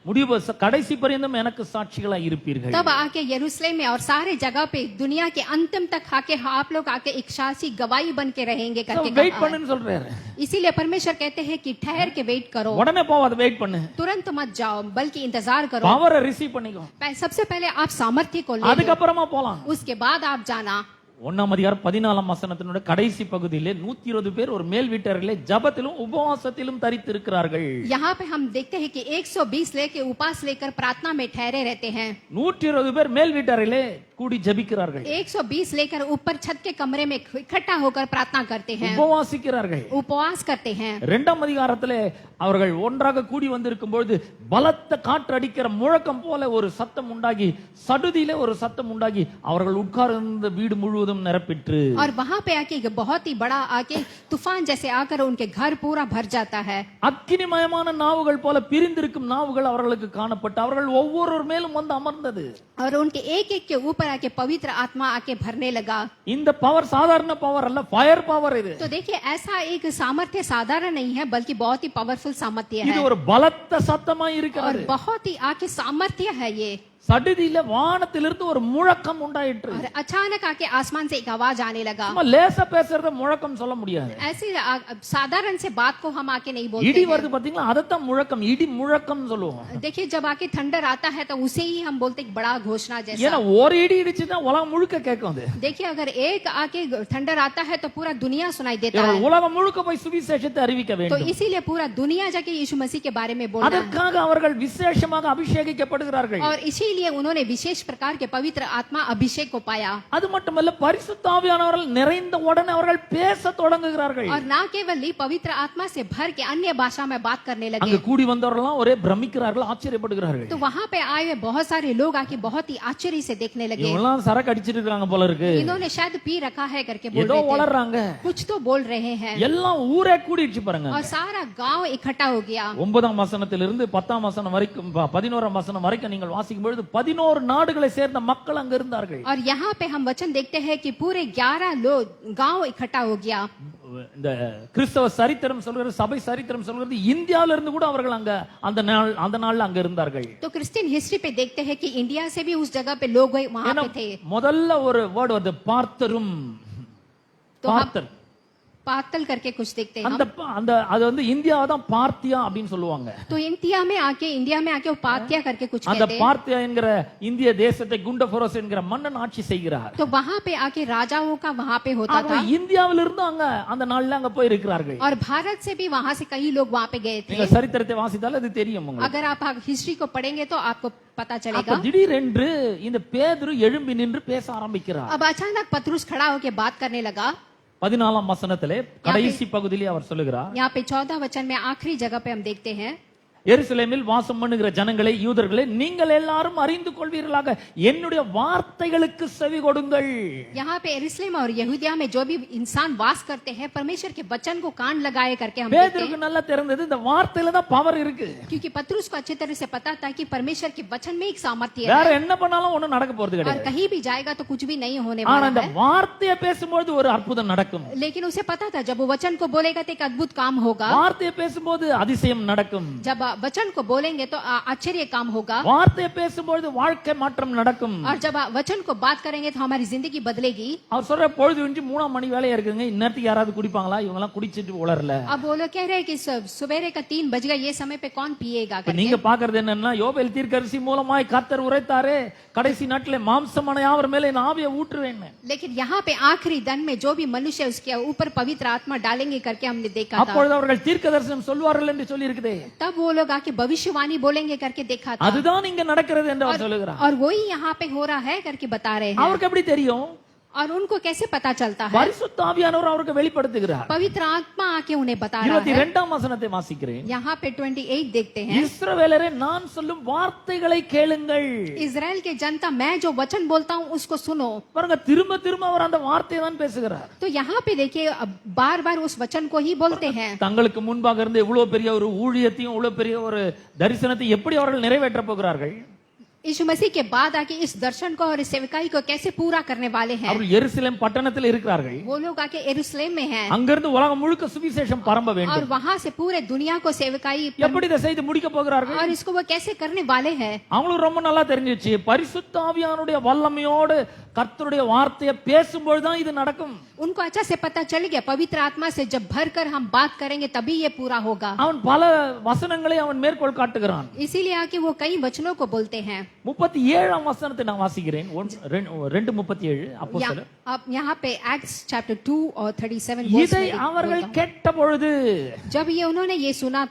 முடிவு கடைசி பரியந்தம் எனக்கு சாட்சிகளாய் இருப்பீர்கள். तब आके यरूशलेम में और सारे जगह पे दुनिया के अंतिम तक आके आप लोग आके एक साक्षी गवाही बन के रहेंगे करके வெயிட் कहा है। பண்ணுன்னு சொல்றாரு. इसीलिए परमेश्वर कहते हैं कि ठहर के वेट करो, உடனே போவாத, வெயிட் பண்ணு. तुरंत मत जाओ बल्कि इंतजार करो। பவரை ரிசீவ் பண்ணிக்கோ, सबसे पहले आप सामर्थ्य को ले लो, அதுக்கு அப்புறமா போலாம். उसके बाद आप जाना। 1ஆம் அதிகாரம் 14ஆம் வசனத்தினுடைய கடைசி பகுதியிலே 120 பேர் ஒரு மேல் வீட்டறையிலே ஜெபத்திலும் உபவாசத்திலும் தரித்து இருக்கிறார்கள். यहाँ पे हम देखते हैं कि 120 लेके उपास लेकर प्रार्थना में ठहरे रहते हैं। 120 பேர் மேல் வீட்டறையிலே கூடி ஜெபிக்கிறார்கள், 120 लेकर ऊपर छत के कमरे में इकट्ठा होकर प्रार्थना करते हैं, உபவாசிக்கிறார்கள். उपवास करते हैं। 2ஆம் அதிகாரத்திலே அவர்கள் ஒன்றாக கூடி வந்திருக்கும் பொழுது பலத்த காற்றடிக்கிற முழக்கம் போல ஒரு சத்தம் உண்டாகி, சடுதியிலே ஒரு சத்தம் உண்டாகி அவர்கள் உட்கார்ந்த வீடு முழுவதும் நிரப்பிற்று. और वहां पे आके बहुत ही बड़ा आके तूफान जैसे आकर उनके घर पूरा भर जाता है। அக்கினிமயமான நாவுகள் போல பிரிந்திருக்கும் நாவுகள் அவர்களுக்கு காணப்பட்டு அவர்கள் ஒவ்வொருவர் மேலும் வந்து அமர்ந்தது. और उनके एक एक के ऊपर आके पवित्र आत्मा आके भरने लगा। இந்த பவர் சாதாரண பவர் அல்ல, ஃபயர் பவர் இது. तो देखिए ऐसा एक सामर्थ्य साधारण नहीं है बल्कि बहुत ही पावरफुल सामर्थ्य இது है ஒரு பலத்த சத்தமாய் और இருக்கிறது. बहुत ही आके सामर्थ्य है ये। சடுதியில வானத்திலிருந்து ஒரு முழக்கம் உண்டாயிற்று. और अचानक आके आसमान से एक आवाज आने लगा। நம்ம லேசா பேசுறத முழக்கம் சொல்ல முடியாது. ऐसी साधारण से बात को हम आके नहीं இடி बोलते வருது பாத்தீங்களா, அதத்தான் முழக்கம், இடி முழக்கம் சொல்லுவோம். हैं। देखिए जब आके थंडर आता है तो उसे ही हम बोलते हैं बड़ा घोषणा ஏன்னா जैसा। ஒரு இடி இடிச்சுதான் உலகம் முழுக்க கேட்கும். அது देखिए अगर एक आके थंडर आता है तो पूरा दुनिया सुनाई देता இவர்கள் है। உலகம் முழுக்க போய் சுவிசேஷத்தை அறிவிக்க तो வேண்டும். इसीलिए पूरा दुनिया जाके यीशु मसीह के बारे में बोलना है। அதற்காக அவர்கள் விசேஷமாக அபிஷேகிக்கப்படுகிறார்கள். और इसीलिए उन्होंने विशेष प्रकार के पवित्र आत्मा अभिषेक को पाया। அது மட்டுமல்ல, பரிசுத்த ஆவியானவர்கள் நிறைந்த உடனே அவர்கள் பேச தொடங்குகிறார்கள். और ना केवल ही पवित्र आत्मा से भर के अन्य भाषा में बात करने அங்க लगे। கூடி வந்தவர்கள் ஒரே பிரமிக்கிறார்கள், ஆச்சரியப்படுகிறார்கள். तो वहां पे आए हुए बहुत सारे लोग आके बहुत ही आश्चर्य से देखने लगे। இவங்கெல்லாம் சரக்கு அடிச்சிட்டு இருக்காங்க போல இருக்கு, इन्होंने शायद पी रखा है करके बोल ஏதோ रहे थे, வளர்றாங்க. कुछ तो बोल रहे हैं। எல்லாம் ஊரே கூடிடுச்சு பாருங்க. और सारा गांव इकट्ठा हो गया। 9ஆம் வசனத்திலிருந்து 10ஆம் வசனம் வரைக்கும் 11ஆம் வசனம் வரைக்கும் நீங்கள் வாசிக்கும் பொழுது 11 நாடுகளை சேர்ந்த மக்கள் அங்க இருந்தார்கள். और यहाँ पे हम वचन देखते हैं कि पूरे 11 लोग गांव इकट्ठा हो गया। இந்த கிறிஸ்தவ சரித்திரம் சொல்கிறது, சபை சரித்திரம் சொல்கிறது, இந்தியாவில இருந்து கூட அவர்கள் அங்க அந்த நாள்ல அங்க இருந்தார்கள். तो क्रिश्चियन हिस्ट्री पे देखते हैं कि इंडिया से भी उस जगह पे लोग वहां पे थे। முதல்ல ஒரு வேர்ட் வருது, பார்த்தரும். तो பார்த்தர், पातल करके कुछ देखते हैं அந்த அந்த அது வந்து இந்தியாவை தான் பார்த்தியா அப்படின்னு சொல்லுவாங்க. तो इंडिया में आके वो पात्या करके कुछ அந்த कहते हैं। பார்த்தியா என்கிற இந்திய தேசத்தை குண்டபுரோஸ் என்கிற மன்னன் ஆட்சி செய்கிறார். तो वहां पे आके राजाओं का वहां पे होता அவங்க था। இந்தியாவில இருந்து அங்க அந்த நாள்ல அங்க போய் இருக்கிறார்கள். और भारत से भी वहां से कई लोग वहां पे गए थे। நீங்க சரித்திரத்தை வாசித்தால் அது தெரியும் உங்களுக்கு. अगर आप हिस्ट्री को पढ़ेंगे तो आपको पता அப்ப चलेगा। திடீரென்று இந்த பேதுரு எழும்பி நின்று பேச ஆரம்பிக்கிறார். अब अचानक पतरुस खड़ा होके बात करने लगा। 14ஆம் வசனத்திலே கடைசி பகுதியிலே அவர் சொல்லுகிறார், यहाँ पे 14 वचन में आखिरी जगह पे हम देखते हैं, எருசலேமில் வாசம் பண்ணுகிற ஜனங்களே, யூதர்களே, நீங்கள் எல்லாரும் அறிந்து கொள்வீர்களாக என்னுடைய வார்த்தைகளுக்கு செவி கொடுங்கள். यहाँ पे यरूशलेम और यहूदिया में जो भी इंसान वास करते हैं परमेश्वर के वचन को कान लगाए करके हम देखते हैं। பேதுருக்கு நல்லா தெரிந்தது இந்த வார்த்தையில தான் பவர் இருக்கு. क्योंकि पतरुस को अच्छी तरह से पता था कि परमेश्वर के वचन में एक सामर्थ्य வேற है என்ன பண்ணாலும் ஒண்ணும் நடக்க போறது और கிடையாது. कहीं भी जाएगा तो कुछ भी नहीं होने ஆனா वाला இந்த है। வார்த்தையை பேசும்போது ஒரு அற்புதம் நடக்கும். लेकिन उसे पता था जब वो वचन को बोलेगा तो एक अद्भुत काम होगा। வார்த்தையை பேசும்போது அதிசயம் நடக்கும். जब वचन को बोलेंगे तो आश्चर्य काम होगा, வார்த்தையை பேசும்பொழுது வாழ்க்கை மாற்றம் நடக்கும். और जब वचन को बात करेंगे तो हमारी जिंदगी बदलेगी. அவர் சொல்ற பொழுது விடிஞ்சு 3 மணி வேலையா இருக்குங்க, இந்நேரத்துக்கு யாராவது குடிப்பாங்களா? இவங்க எல்லாம் குடிச்சிட்டு உளறல. अब वो लोग कह रहे हैं कि सुबेरे का 3 बज गया, ये समय पे कौन पिएगा இப்ப करके. நீங்க பாக்குறது என்னன்னா, யோவேல் தீர்க்கதரிசி மூலமாய் கர்த்தர் உரைத்தாரே, கடைசி நாட்களே மாம்சமான யாவர் மேலே என் ஆவியை ஊற்றுவேன். लेकिन यहाँ पे आखिरी दिन में जो भी मनुष्य है उसके ऊपर पवित्र आत्मा डालेंगे करके हमने देखा था. அப்பொழுது அவர்கள் தீர்க்கதரிசனம் சொல்வார்கள் என்று சொல்லி இருக்குதே. तब वो लोग आके भविष्यवाणी बोलेंगे करके देखा था. அதுதான் இங்க நடக்கிறது என்று அவர் சொல்லுகிறார். और वही यहाँ पे हो रहा है करके बता रहे हैं. அவருக்கு எப்படி தெரியும்? और उनको कैसे पता चलता है? பரிசுத்த ஆவியானவர் அவருக்கு வெளிப்படுத்துகிறார். पवित्र आत्मा आके उन्हें बता रहा है. 22ஆம் வசனத்தை வாசிக்கிறேன். यहाँ पे 28 देखते हैं. இஸ்ரவேலரே, நான் சொல்லும் வார்த்தைகளை கேளுங்கள். इजराइल के जनता, मैं जो वचन बोलता हूँ उसको सुनो. பாருங்க, திரும்ப திரும்ப அவர் அந்த வார்த்தையை தான் பேசுகிறார். तो यहाँ पे देखिए, बार बार उस वचन को ही बोलते हैं. தங்களுக்கு முன்பாக இருந்து இவ்வளவு பெரிய ஒரு ஊழியத்தையும் இவ்வளவு பெரிய ஒரு தரிசனத்தை எப்படி அவர்கள் நிறைவேற்ற போகிறார்கள்? यीशु मसीह के बाद आके इस दर्शन को और इस सेवकाई को कैसे पूरा करने वाले हैं? அவர்கள் எருசலேம் பட்டணத்தில் இருக்கிறார்கள். वो लोग आके यरूशलेम में हैं. அங்கிருந்து உலகம் முழுக்க சுவிசேஷம் பரம்ப और வேண்டும். वहां से पूरे दुनिया को सेवकाई எப்படி இதை செய்து முடிக்க போகிறார்கள்? और इसको वो कैसे करने वाले हैं? அவங்களுக்கு ரொம்ப நல்லா தெரிஞ்சிச்சு, பரிசுத்த ஆவியானுடைய வல்லமையோடு கர்த்தருடைய வார்த்தையை பேசும்போது தான் இது நடக்கும். उनको अच्छा से पता चल गया, पवित्र आत्मा से जब भरकर हम बात करेंगे तभी ये पूरा होगा. அவன் பல வசனங்களை அவன் மேற்கோள் காட்டுகிறான். इसीलिए आके वो कई वचनों को बोलते हैं. 37ஆம் வசனத்தை நான் வாசிக்கிறேன். 2:37 அப்போஸ்தலர். अब यहाँ पे एक्ट्स चैप्टर 2 और 37 இதை அவர்கள் கேட்ட பொழுது, जब ये उन्होंने ये सुना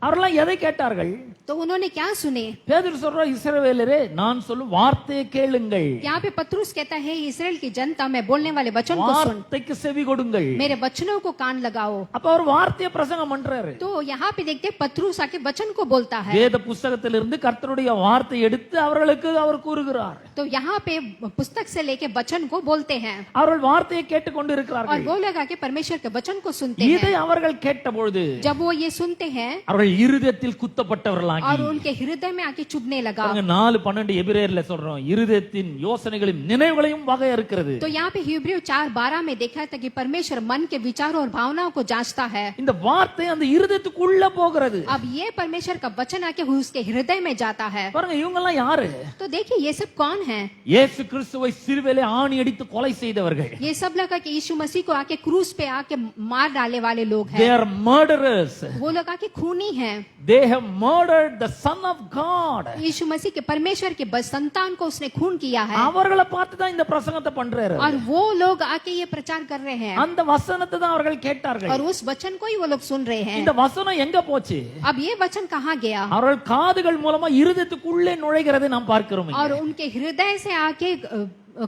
அவர்கள் எதை கேட்டார்கள்? तो उन्होंने क्या सुने? பேதுரு சொல்றார், இஸ்ரவேலரே, நான் சொல்லும் வார்த்தையை கேளுங்கள். यहाँ पे पत्रुस कहता है, इस्राएल की जनता, मैं बोलने वाले वचन को सुन, வார்த்தைக்கு செவி கொடுங்கள். मेरे वचनों को कान लगाओ. அப்ப அவர் வார்த்தையை பிரசங்கம் பண்றாரு. तो यहाँ पे देखते हैं पत्रुस आके वचन को बोलता है. வேத புத்தகத்திலிருந்து கர்த்தருடைய வார்த்தை எடுத்து அவர்களுக்கு அவர் கூறுகிறார். तो यहाँ पे पुस्तक से लेके वचन को बोलते हैं. அவர்கள் வார்த்தையை கேட்டுக்கொண்டு और இருக்கிறார்கள். वो लोग आके परमेश्वर के वचन को सुनते இதை हैं. அவர்கள் கேட்ட பொழுது जब वो ये सुनते हैं அவர்கள் இருதயத்தில் குத்தப்பட்டவர்களாகி, और उनके हृदय में आके चुभने लगा. 4:12 எபிரேயர்ல சொல்றோம், இருதயத்தின் யோசனைகளையும் நினைவுகளையும் வகையறுக்கிறது. तो यहाँ पे हिब्रू 4:12 में देखा था कि परमेश्वर मन के विचारों और भावनाओं को जांचता है. இந்த வார்த்தை அந்த இருதயத்துக்குள்ள போகிறது. अब ये परमेश्वर का वचन आके उसके हृदय में जाता है. பாருங்க, இவங்க எல்லாம் யாரு? तो देखिए ये सब कौन है? இயேசு கிறிஸ்துவை சிலுவையிலே ஆணி அடித்து கொலை செய்தவர்கள். ये सब लगा कि यीशु मसीह को आके क्रूस पे आके मार डालने वाले लोग They हैं. are murderers. वो लोग आके खूनी हैं. They have murdered the Son of God. यीशु मसीह के परमेश्वर के संतान को उसने खून किया है. அவர்களை பார்த்து தான் இந்த பிரசங்கத்தை பண்றாரு. और वो लोग आके ये प्रचार कर रहे हैं. அந்த வசனத்தை தான் அவர்கள் கேட்டார்கள். और उस वचन को ही वो लोग सुन रहे हैं. இந்த வசனம் எங்க போச்சு? अब ये वचन कहाँ गया? அவர்கள் காதுகள் மூலமா இருதயத்துக்குள்ளே நுழைகிறதை நாம் பார்க்கிறோம். और उनके हृदय से आके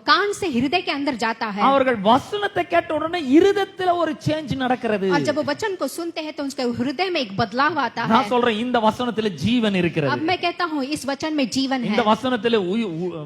कान से हृदय के अंदर जाता है. அவர்கள் வசனத்தை கேட்ட உடனே இருதயத்துல ஒரு சேஞ்ச் நடக்கிறது. और जब वो वचन को सुनते हैं तो उसके हृदय में एक बदलाव आता है. நான் சொல்றேன், இந்த வசனத்துல ஜீவன் இருக்கிறது. अब मैं कहता हूँ इस वचन में जीवन है. இந்த வசனத்துல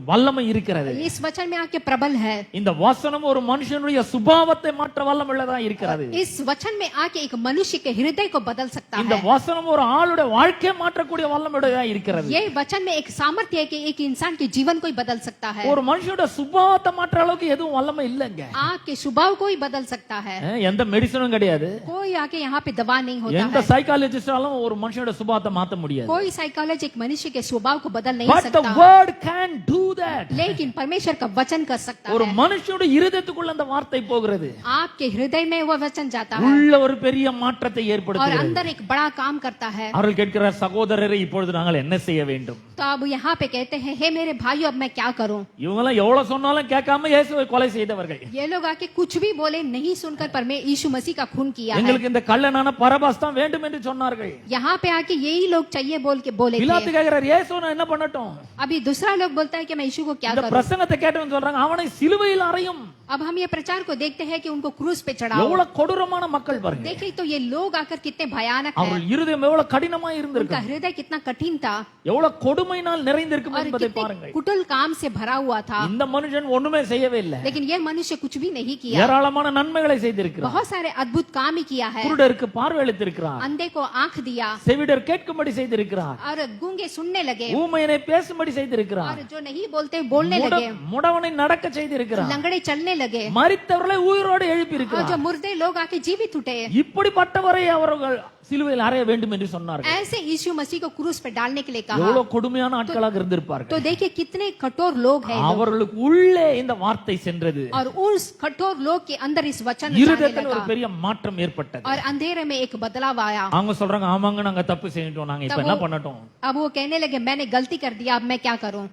வல்லமை இருக்கிறது. इस वचन में आके प्रबल है. இந்த வசனம் ஒரு மனுஷனுடைய சுபாவத்தை மாற்ற வல்லமுள்ளதா இருக்கிறது. इस वचन में आके एक मनुष्य के हृदय को बदल सकता இந்த है. வசனம் ஒரு ஆளுடைய வாழ்க்கையை மாற்றக்கூடிய வல்லமுள்ளதா இருக்கிறது. ये वचन में एक सामर्थ्य है कि एक इंसान के जीवन को ही बदल सकता है. ஒரு மனுஷனுடைய சுபாவத்தை மாற்ற அளவுக்கு எதுவும் வல்லமை இல்லங்க. आपके स्वभाव को ही बदल सकता है. எந்த மெடிசனும் கிடையாது. कोई आके यहाँ पे दवा नहीं होता எந்த है. சைக்காலஜிஸ்டாலும் ஒரு மனுஷனுடைய சுபாவத்தை மாத்த முடியாது. कोई साइकोलॉजी एक मनुष्य के स्वभाव को बदल नहीं But the सकता. word can do that. लेकिन परमेश्वर का वचन कर सकता ஒரு है. மனுஷனுடைய இருதயத்துக்குள்ள அந்த வார்த்தை போகிறது. आपके हृदय में वो वचन जाता है உள்ள ஒரு பெரிய மாற்றத்தை और ஏற்படுத்துகிறது. अंदर एक बड़ा काम करता है. அவர்கள் கேட்கிறார், சகோதரரே, இப்பொழுது நாங்கள் என்ன செய்ய வேண்டும்? तो अब यहाँ पे कहते हैं, हे मेरे भाइयों, अब मैं क्या करूं? இவங்க எல்லாம் எவ்வளவு சொன்னாலும் கேட்காம இயேசுவை கொலை செய்தவர்கள். ये लोग आके कुछ भी बोले, नहीं सुनकर पर मैं यीशु मसीह का खून किया है. எங்களுக்கு இந்த கள்ளனான பரபாஸ் தான் வேண்டும் என்று சொன்னார்கள். यहाँ पे आके यही लोग चाहिए बोल के बोले பிலாத்து थे. கேக்குறார், இயேசு நான் என்ன பண்ணட்டும்? अभी दूसरा लोग बोलता है कि मैं यीशु को क्या இந்த करूं? பிரசங்கத்தை கேட்டவங்க சொல்றாங்க, அவனை சிலுவையில் அறையும். अब हम ये प्रचार को देखते हैं कि उनको क्रूस पे चढ़ाओ. எவ்வளவு கொடூரமான மக்கள் பாருங்க. देखिए तो ये लोग आकर कितने भयानक அவர்கள் हैं. இருதயம் எவ்வளவு கடினமா उनका இருந்திருக்கு. हृदय कितना कठिन था. எவ்வளவு கொடுமை கொடுமையினால் நிறைந்திருக்கும் और என்பதை कितने பாருங்கள். कुटिल काम से भरा हुआ था, இந்த மனுஷன் ஒண்ணுமே செய்யவே இல்லை. लेकिन ये मनुष्य कुछ भी नहीं किया, ஏராளமான நன்மைகளை செய்திருக்கிறார். बहुत सारे अद्भुत काम ही किया है। குருடருக்கு பார்வை அளித்திருக்கிறார். अंधे को आंख दिया, செவிடர் கேட்கும்படி செய்திருக்கிறார். और गूंगे सुनने लगे, ஊமையனை பேசும்படி செய்திருக்கிறார். और जो नहीं बोलते बोलने लगे, முடவனை நடக்க செய்திருக்கிறார். लंगड़े चलने लगे, மரித்தவர்களை உயிரோடு எழுப்பி और இருக்கிறார். जो मुर्दे लोग आके जीवित उठे। இப்படிப்பட்டவரை அவர்கள் சிலுவையில் அறைய வேண்டும் என்று சொன்னார்கள். ऐसे यीशु मसीह को क्रूस पे डालने के लिए कहा। எவ்வளவு கொடுமையான ஆட்களாக இருந்திருப்பார்கள். तो देखिए कितने कठोर लोग हैं, அவர்களுக்கு உள்ளே இந்த வார்த்தை சென்றது. और उस कठोर लोग के अंदर इस वचन जाने இருதயத்தில் ஒரு लगा, பெரிய மாற்றம் ஏற்பட்டது. और अंधेरे में एक बदलाव आया। அவங்க சொல்றாங்க, ஆமாங்க நாங்க தப்பு செய்யட்டோம், நாங்க இப்ப என்ன பண்ணட்டும்? अब वो कहने लगे मैंने गलती कर दिया, अब मैं क्या करूं,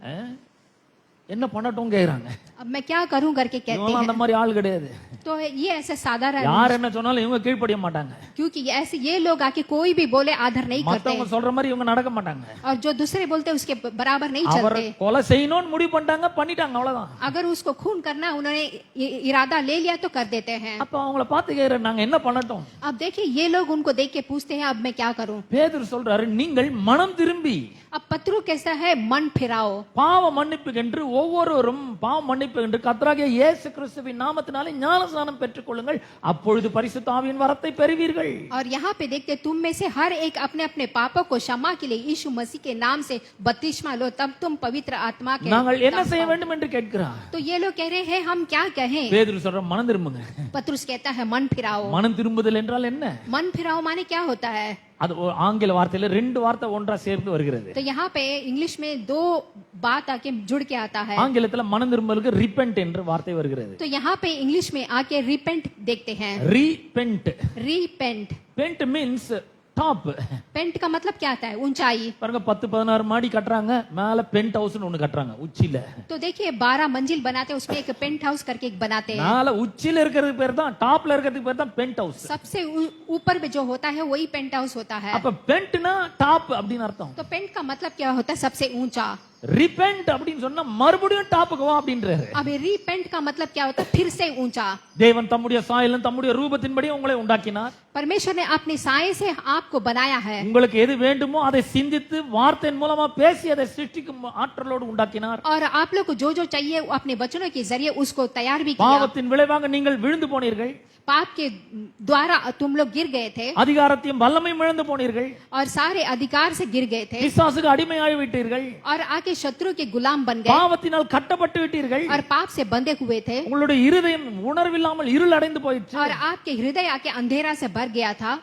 என்ன பண்ணட்டும் கேக்குறாங்க. अब मैं क्या करूं करके कहते இவங்க அந்த हैं। மாதிரி ஆள் கிடையாது. तो ये ऐसे साधारण, யார் என்ன சொன்னாலும் இவங்க கீழ்ப்படிய மாட்டாங்க. क्योंकि ऐसे ये लोग आके कोई भी बोले आदर नहीं करते, மத்தவங்க சொல்ற மாதிரி இவங்க நடக்க மாட்டாங்க. और जो दूसरे बोलते हैं उसके बराबर नहीं அவர் चलते। கொலை செய்யணும்னு முடிவு பண்ணிட்டாங்க, பண்ணிட்டாங்க, அவ்வளவுதான். अगर उसको खून करना उन्होंने इरादा ले लिया तो कर देते हैं। அப்ப அவங்கள பார்த்து கேக்குறேன், நாங்க என்ன பண்ணட்டும்? अब देखिए ये लोग उनको देख के पूछते हैं अब मैं क्या करूं। பேதுரு சொல்றாரு, நீங்கள் மனம் திரும்பி अब पत्रू कैसा है, मन फिराओ, பாவ மன்னிப்புக்கென்று ஒவ்வொருவரும் பாவ மன்னிப்புக்கென்று கர்த்தராகிய இயேசு கிறிஸ்துவின் நாமத்தினாலே ஞானஸ்நானம் பெற்றுக்கொள்ளுங்கள், அப்பொழுது பரிசுத்த ஆவியின் வரத்தை பெறுவீர்கள். और यहाँ पे देखते तुम में से हर एक अपने अपने पापों को क्षमा के लिए यीशु मसीह के नाम से बपतिस्मा लो, तब तुम पवित्र आत्मा के நாங்கள் என்ன செய்ய வேண்டும் என்று கேட்கிறார். तो ये लोग कह रहे हैं हम क्या कहें। பேதுரு சொல்ற, மனம் திரும்புங்க. पत्रुस कहता है मन फिराओ। மனம் திரும்புதல் என்றால் என்ன? मन फिराओ माने क्या होता है। அது ஆங்கில வார்த்தையில ரெண்டு வார்த்தை ஒன்றா சேர்ந்து வருகிறது. तो यहाँ पे इंग्लिश में दो बात आके जुड़ के आता है। ஆங்கிலத்துல மனம் திரும்பலுக்கு ரிப்பென்ட் என்ற வார்த்தை வருகிறது. तो यहाँ पे इंग्लिश में आके रिपेंट देखते हैं। Repent. Repent, pent means top. Pent का मतलब क्या आता है, ऊंचाई। பாருங்க 10-16 மாடி கட்டறாங்க, மேல பென்ட் ஹவுஸ்னு ஒன்னு கட்டறாங்க உச்சில. तो देखिए 12 मंजिल बनाते हैं, उसमें एक पेंट हाउस करके एक बनाते हैं। மேல உச்சில இருக்கிறதுக்கு பேர் தான், டாப்ல இருக்கிறதுக்கு பேர் தான் பென்ட் ஹவுஸ். सबसे ऊपर में जो होता है वही पेंट हाउस होता है। அப்ப பென்ட்னா டாப் அப்படின அர்த்தம். तो पेंट का मतलब क्या होता है, सबसे ऊंचा। ரிபென்ட் அப்படினு சொன்னா மறுபடியும் டாப்புக்கு வா அப்படின்றாரு. अब रीपेंट का मतलब क्या होता है, फिर से ऊंचा। தேவன் தம்முடைய சாயலும் தம்முடைய ரூபத்தின்படி உங்களை உண்டாக்கினார். परमेश्वर ने अपनी साय से आपको बनाया है। உங்களுக்கு எது வேண்டுமோ அதை சிந்தித்து வார்த்தையின் மூலமா பேசி அதை சிருஷ்டிக்கும் ஆற்றலோடு உண்டாக்கினார். और आप लोग को जो जो चाहिए वो अपने वचनों के जरिए उसको तैयार भी किया। பாவத்தின் விளைவாக நீங்கள் விழுந்து போனீர்கள். पाप के द्वारा तुम लोग गिर गए थे, அதிகாரத்தையும் வல்லமையும் இழந்து போனீர்கள். और सारे अधिकार से गिर गए थे, பிசாசுக்கு அடிமையாகி விட்டீர்கள். और आके शत्रु के गुलाम बन गए, பாவத்தினால் கட்டப்பட்டு விட்டீர்கள். और पाप से बंधे हुए थे, உங்களுடைய இருதயம் உணர்வில்லாமல் இருள் அடைந்து போயிடுச்சு. और आपके हृदय आके अंधेरा से भर गया था।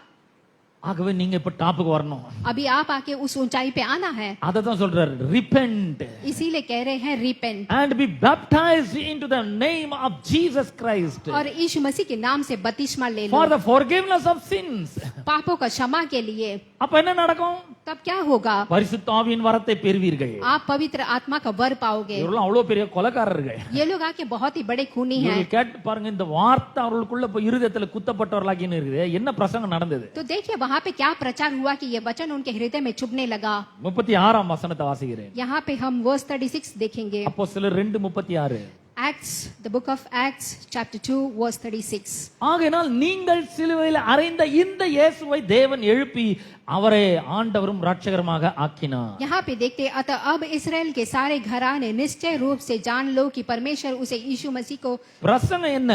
ஆகவே நீங்க இப்ப டாப்புக்கு வரணும். अभी आप आके उस ऊंचाई पे आना है। அததான் சொல்றாரு, repent इसीलिए कह रहे हैं repent, and be baptized into the name of Jesus Christ और यीशु मसीह के नाम से बपतिस्मा ले लो for the forgiveness of sins. पापों का क्षमा के लिए। அப்ப என்ன நடக்கும்? तब क्या होगा, பரிசுத்த ஆவியின் வரத்தை பெறுவீர்கள். आप पवित्र आत्मा का वर पाओगे। இவரெல்லாம் அவ்வளவு பெரிய கொலைகாரர்கள். ये लोग आके बहुत ही बड़े खूनी हैं। இவங்க கேட்டு பாருங்க, இந்த வார்த்தை அவர்களுக்குள்ள போய் இருதயத்துல குத்தப்பட்டவர்களாகின்னு இருக்குது. என்ன பிரசங்கம் நடந்தது? तो देखिए वहां पे क्या प्रचार हुआ कि ये वचन उनके हृदय में चुभने लगा। 36 வசனத்தை வாசிக்கிறேன். यहाँ पे हम वर्स 36 देखेंगे। அப்போஸ்தலர் 2:36. Acts, the book of Acts, chapter 2, verse 36. ஆகையால் நீங்கள் சிலுவையில் அறைந்த இந்த இயேசுவை தேவன் எழுப்பி அவரை ஆண்டவரும் இரட்சகருமாக ஆக்கினார். यहाँ पे देखते अतः अब इस्राएल के सारे घराने निश्चय रूप से जान लो कि परमेश्वर उसे यीशु मसीह को। பிரசங்கம் என்ன?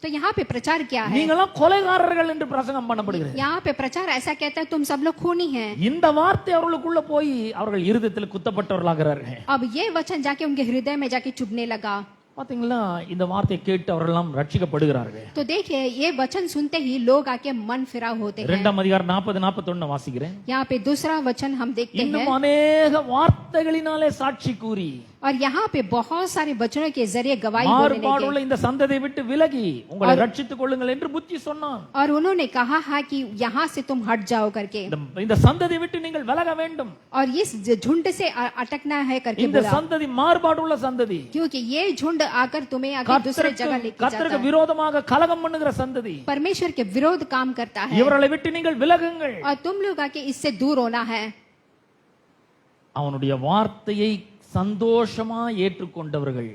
तो यहाँ पे प्रचार क्या है, நீங்களாம் கொலைகாரர்கள் என்று பிரசங்கம் பண்ணப்படுகிறது. यहाँ पे प्रचार ऐसा कहता है तुम सब लोग खूनी हैं। இந்த வார்த்தை அவர்களுக்குள்ள போய் அவர்கள் இருதயத்தில் குத்தப்பட்டவர்களாகிறார்கள். अब ये वचन जाके उनके हृदय में जाके चुभने लगा। பாத்தீங்களா, இந்த வார்த்தையை கேட்டு அவர்கள் எல்லாம் ரட்சிக்கப்படுகிறார்கள். तो देखिए ये वचन सुनते ही लोग आके मन फिराव होते हैं। 2 அதிகாரம் 40-41 வாசிக்கிறேன். यहाँ पे दूसरा वचन हम देखते இன்னும் हैं, अनेக வார்த்தைகளினாலே சாட்சி கூறி और यहाँ पे बहुत सारे वचनों के जरिए गवाही बोलने लगे, மாறுபாடுள்ள இந்த சந்ததியை விட்டு விலகி உங்களை ரட்சித்துக் கொள்ளுங்கள் என்று புத்தி சொன்னான். और उन्होंने कहा है कि यहाँ से तुम हट जाओ करके, இந்த சந்ததியை விட்டு நீங்கள் விலக வேண்டும். और इस झुंड से अटकना है करके இந்த बोला, சந்ததி மாறுபாடுள்ள சந்ததி, क्योंकि ये झुंड आकर तुम्हें आगे दूसरे जगह लेके जाता கர்த்தருக்கு है, விரோதமாக கலகம் பண்ணுகிற சந்ததி. परमेश्वर के विरोध काम करता है, இவர்களை விட்டு நீங்கள் விலகுங்கள். और तुम लोग आके इससे दूर होना है। அவனுடைய வார்த்தையை சந்தோஷமா ஏற்றுக்கொண்டவர்கள்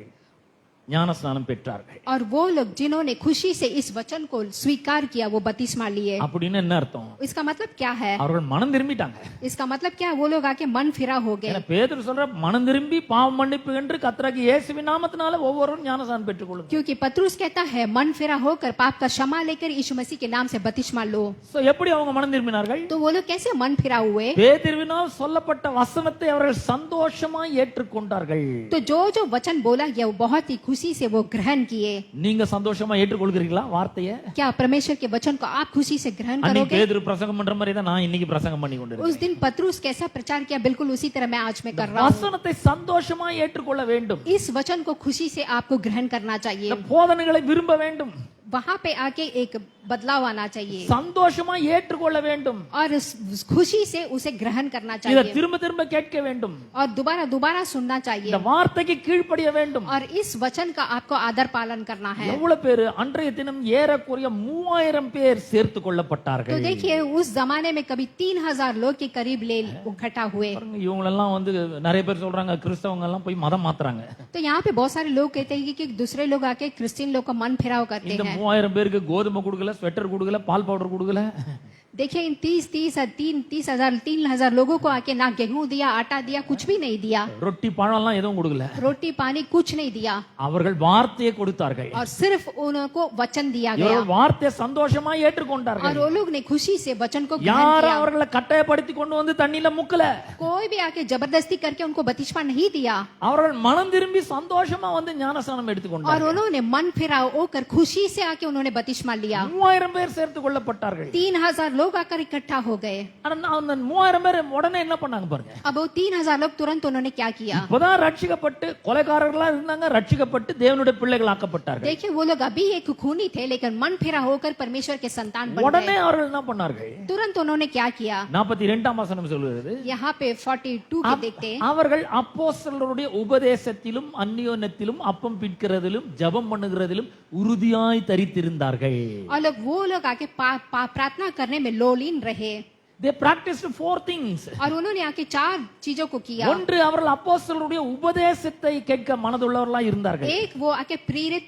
ஞானஸ்நானம் பெற்றார்கள். और वो लोग जिन्होंने खुशी से इस वचन को स्वीकार किया वो बपतिस्मा लिए। அப்படின்னு என்ன அர்த்தம்? इसका मतलब क्या है? அவர்கள் மனம் திரும்பிட்டாங்க. इसका मतलब क्या? वो लोग आके मन फिरा हो गए। ஏன்னா பேதுரு சொல்ற மனம் திரும்பி பாவ மன்னிப்பு என்று கர்த்தராகிய இயேசுவின் நாமத்தினால ஒவ்வொருவரும் ஞானஸ்நானம் பெற்றுக்கொள்ளுங்க. क्योंकि पतरुस कहता है मन फिरा होकर पाप का क्षमा लेकर यीशु मसीह के नाम से बपतिस्मा लो। சோ எப்படி அவங்க மனம் திரும்பினார்கள்? तो वो लोग कैसे मन फिरा हुए? பேதுருவினால் சொல்லப்பட்ட வசனத்தை அவர்கள் சந்தோஷமா ஏற்றுக்கொண்டார்கள். तो जो जो वचन बोला गया वो बहुत ही खुशी से वो ग्रहण किए। நீங்க சந்தோஷமா ஏற்றுக்கொள்கிறீங்களா வார்த்தையை? क्या परमेश्वर के वचन को आप खुशी से ग्रहण அன்னைக்கு करोगे? பேதுரு பிரசங்கம் பண்ற மாதிரி தான் நான் இன்னைக்கு பிரசங்கம் பண்ணி கொண்டிருக்கேன். उस दिन पतरुस कैसा प्रचार किया बिल्कुल उसी तरह मैं आज में कर रहा हूँ। வசனத்தை சந்தோஷமா ஏற்றுக்கொள்ள வேண்டும். इस वचन को खुशी से आपको ग्रहण करना चाहिए। இந்த போதனைகளை விரும்ப வேண்டும். वहाँ पे आके एक बदलाव आना चाहिए சந்தோஷமா ஏற்றுக்கொள்ள வேண்டும். और उस खुशी से उसे ग्रहण करना இத चाहिए திரும்ப திரும்ப கேட்க வேண்டும். और दोबारा दोबारा सुनना இந்த चाहिए வார்த்தைக்கு கீழ்ப்படிய வேண்டும். और इस वचन का आपको आदर पालन करना है। எவ்வளவு பேர் அன்றைய தினம் ஏறக்குறைய 3000 பேர் சேர்த்து तो கொள்ளப்பட்டார்கள். देखिए उस जमाने में कभी 3000 लोग के करीब ले इकट्ठा हुए। பாருங்க, இவங்களெல்லாம் வந்து நிறைய பேர் சொல்றாங்க கிறிஸ்தவங்க எல்லாம் போய் மதம் மாத்துறாங்க. तो यहाँ पे बहुत सारे लोग कहते हैं कि दूसरे लोग आके क्रिश्चियन लोग का मन फिराव करते இந்த हैं। 3000 பேருக்கு கோதுமை கொடுக்கல, ஸ்வெட்டர் கொடுக்கல, பால் பவுடர் கொடுக்கல. देखिए इन 30,000 लोगों को आके ना गेहूं दिया, आटा दिया, कुछ भी नहीं दिया। ரொட்டி பழம்லாம் எதுவும் கொடுக்கல. रोटी पानी कुछ नहीं दिया அவர்கள் வார்த்தையை கொடுத்தார்கள். और सिर्फ उनको वचन दिया गया இவர்கள் வார்த்தையை சந்தோஷமா ஏற்றுக்கொண்டார்கள். और वो लोग ने खुशी से वचन को ग्रहण யாரும் किया। அவர்களை கட்டாயப்படுத்தி கொண்டு வந்து தண்ணியில முக்கல. कोई भी आके जबरदस्ती करके उनको बपतिस्मा नहीं दिया அவர்கள் மனம் திரும்பி சந்தோஷமா வந்து ஞானஸ்நானம் और எடுத்துக்கொண்டார்கள். उन्होंने मन फिराव होकर खुशी से आके उन्होंने बपतिस्मा लिया। 3000 பேர் சேர்த்து கொள்ளப்பட்டார்கள். 3000 लोग आकर इकट्ठा हो गए। ஆனா அந்த 3000 பேர் உடனே என்ன பண்ணாங்க பாருங்க. अब वो 3000 लोग तुरंत उन्होंने क्या किया? இப்பதான் ரட்சிக்கப்பட்டு கொலைகாரர்களா இருந்தாங்க, ரட்சிக்கப்பட்டு தேவனுடைய பிள்ளைகள் ஆக்கப்பட்டார்கள். देखिए वो लोग अभी एक खूनी थे लेकिन मन फिरा होकर परमेश्वर के संतान बन உடனே गए। அவர்கள் என்ன பண்ணார்கள்? तुरंत उन्होंने क्या किया? 42ஆம் வசனம் சொல்கிறது, यहाँ पे 42 के देखते हैं। அவர்கள் அப்போஸ்தலருடைய உபதேசத்திலும் அந்நியோன்யத்திலும் அப்பம் பிட்கிறதிலும் ஜெபம் பண்ணுகிறதிலும் உறுதியாய் தரித்திருந்தார்கள். और वो लोग आके प्रार्थना करने में लोलीन रहे They practiced 4 things. और उन्होंने आके 4 चीजों को किया। ஒன்று, அவர்கள் அப்போஸ்தலருடைய உபதேசத்தை கேட்க மனதுள்ளவர்களாய் இருந்தார்கள். एक वो आके प्रेरित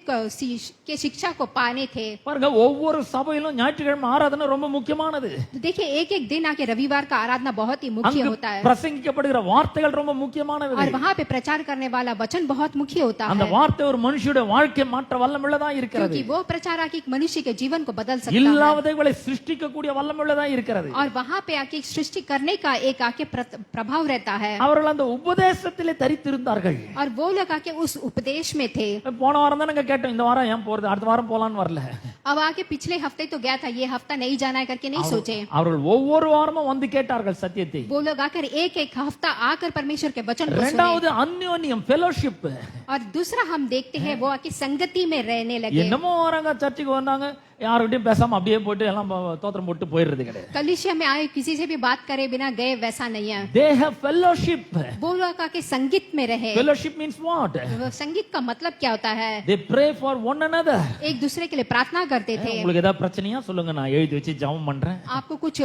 के शिक्षा को पाने थे। பாருங்க, ஒவ்வொரு சபையிலும் ஞாயிற்றுக்கிழமை ஆராதனை ரொம்ப முக்கியமானது. तो देखिए एक एक दिन आके रविवार का आराधना बहुत ही मुख्य அங்கு होता है பிரசங்கிக்கப்படுகிற வார்த்தைகள் ரொம்ப முக்கியமானது. और वहाँ पे प्रचार करने वाला वचन बहुत मुख्य होता அந்த है வார்த்தை ஒரு மனுஷனுடைய வாழ்க்கை மாற்ற வல்லமுள்ளதா இருக்கிறது. क्योंकि वो प्रचार आके एक मनुष्य के जीवन को बदल सकता है இல்லாதவைகளை சிருஷ்டிக்கக்கூடிய வல்லமுள்ளதா இருக்கிறது. और वहाँ पे आके एक सृष्टि करने का एक आके प्रभाव रहता है அவர்கள் அந்த உபதேசத்திலே தரித்திருந்தார்கள். और वो लोग आके उस उपदेश में थे। போன வாரம் தான் நாங்க கேட்டோம், இந்த வாரம் ஏன் போறது, அடுத்த வாரம் போலான்னு வரல. अब आके पिछले हफ्ते तो गया था, ये हफ्ता नहीं जाना है करके नहीं सोचे। அவர்கள் ஒவ்வொரு வாரமும் வந்து கேட்டார்கள் சத்தியத்தை. वो लोग आकर एक एक हफ्ता आकर परमेश्वर के वचन को सुने। இரண்டாவது அந்யோன்யம், ஃபெலோஷிப். और दूसरा हम देखते हैं वो आके संगति में रहने लगे। என்னமோ வராங்க, சர்ச்சுக்கு வந்தாங்க, யார்கிட்டயும் பேசாம அப்படியே போயிட்டு எல்லாம் தோத்திரம் போட்டு போயிடுறது கிடையாது. कलीसिया में आए किसी से भी बात करे बिना गए, वैसा नहीं है। They have fellowship. वो लोग आके संगीत में रहे। Fellowship means what? वो संगीत का मतलब क्या होता है? They pray for one another. एक दूसरे के लिए प्रार्थना करते थे। உங்களுக்கு ஏதாவது பிரச்சனையா சொல்லுங்க, நான் எழுதி வச்சு ஜெபம் பண்றேன். आपको कुछ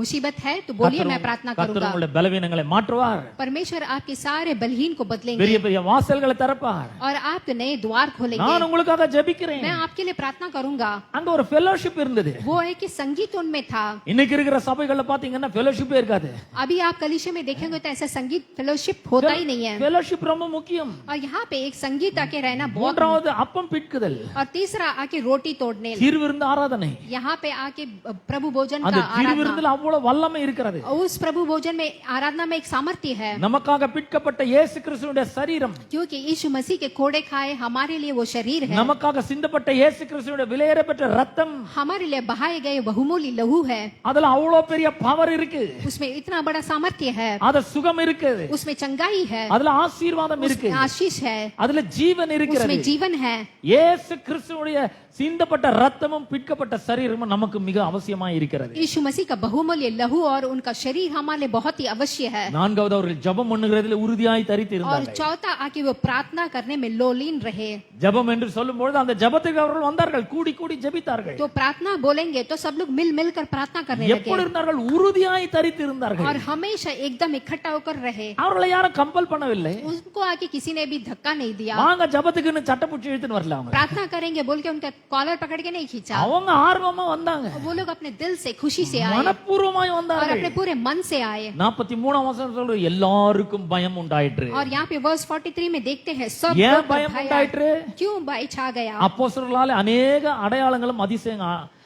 मुसीबत है तो बोलिए, मैं प्रार्थना கர்த்தர் करूंगा। உங்களுடைய பலவீனங்களை மாற்றுவார். परमेश्वर आपके सारे बलहीन को बदलेंगे பெரிய பெரிய வாசல்களை திறப்பார். और आप नए द्वार खोलेंगे। நான் உங்களுக்காக ஜெபிக்கிறேன். मैं आपके लिए प्रार्थना करूंगा। அங்க ஒரு ஃபெலோஷிப் இருந்தது. वो है कि संगीत उनमें था। இன்னைக்கு இருக்கிற சபைகள்ல பாத்தீங்கன்னா ஃபெலோஷிப்பே இருக்காது. अभी आप कलीसिया में देखेंगे तो ऐसा संगीत फेलोशिप होता ही नहीं है। ஃபெலோஷிப் ரொம்ப முக்கியம். और यहाँ पे एक संगीत आके रहना बहुत। மூன்றாவது அப்பம் பிட்குதல். और तीसरा आके रोटी तोड़ने। திருவிருந்து ஆராதனை. यहाँ पे आके प्रभु भोजन அந்த का आराधना। திருவிருந்துல அவ்வளவு வல்லமை இருக்கிறது. उस प्रभु भोजन में आराधना में एक सामर्थ्य है நமக்காக பிட்கப்பட்ட இயேசு கிறிஸ்துவினுடைய சரீரம், क्योंकि यीशु मसीह के कोड़े खाए हमारे लिए वो शरीर है। நமக்காக சிந்தப்பட்ட இயேசு கிறிஸ்துவினுடைய விலையேறப்பட்ட ரத்தம், हमारे लिए बहाए गए बहुमूल्य लहू है। அதுல அவ்வளவு பெரிய பவர் இருக்கு. उसमें इतना बड़ा सामर्थ्य है, அத சுகம் இருக்கு, उसमें चंगाई है, அதுல ஆசீர்வாதம் இருக்கு, उसमें आशीष है, அதுல ஜீவன் இருக்கிறது. उसमें जीवन है। இயேசு கிறிஸ்துவுடைய சிந்தப்பட்ட ரத்தமும் பிட்கப்பட்ட சரீரமும் நமக்கு மிக அவசியமா இருக்கிறது. यीशु मसीह का बहुमूल्य लहू और उनका शरीर हमारे लिए बहुत ही अवश्य है। நான்காவது, அவர்கள் ஜெபம் பண்ணுகிறதில் உறுதியாய் और தரித்திருந்தார்கள். चौथा आके वो प्रार्थना करने में लोलीन रहे। ஜெபம் என்று சொல்லும்போது அந்த ஜெபத்துக்கு அவர்கள் வந்தார்கள், கூடி கூடி ஜெபித்தார்கள். இருந்தார்கள் तो प्रार्थना बोलेंगे तो सब लोग मिल मिलकर प्रार्थना करने எப்படி लगे இருந்தார்கள் உறுதியாய் தரித்து இருந்தார்கள் और हमेशा एकदम इकट्ठा होकर रहे அவர்களை யாரும் கம்பல் பண்ணவில்லை उनको आके किसी ने भी धक्का नहीं दिया வாங்க ஜெபத்துக்குன்னு சட்டை பிடிச்சி இழுத்துன்னு வரல அவங்க प्रार्थना करेंगे बोल के उनका कॉलर पकड़ के नहीं खींचा அவங்க ஆர்வமா வந்தாங்க वो लोग अपने दिल से खुशी से आए மனப்பூர்வமாய் और வந்தார்கள் अपने पूरे मन से आए 43 வசனம் சொல்றது எல்லாருக்கும் பயம் உண்டாயிற்று और यहाँ पे वर्स 43 में देखते हैं सब ஏன் लोग பயம் भय आए। உண்டாயிற்று क्यों भय छा गया அப்போஸ்தலர்களால் अनेक அடையாளங்களும்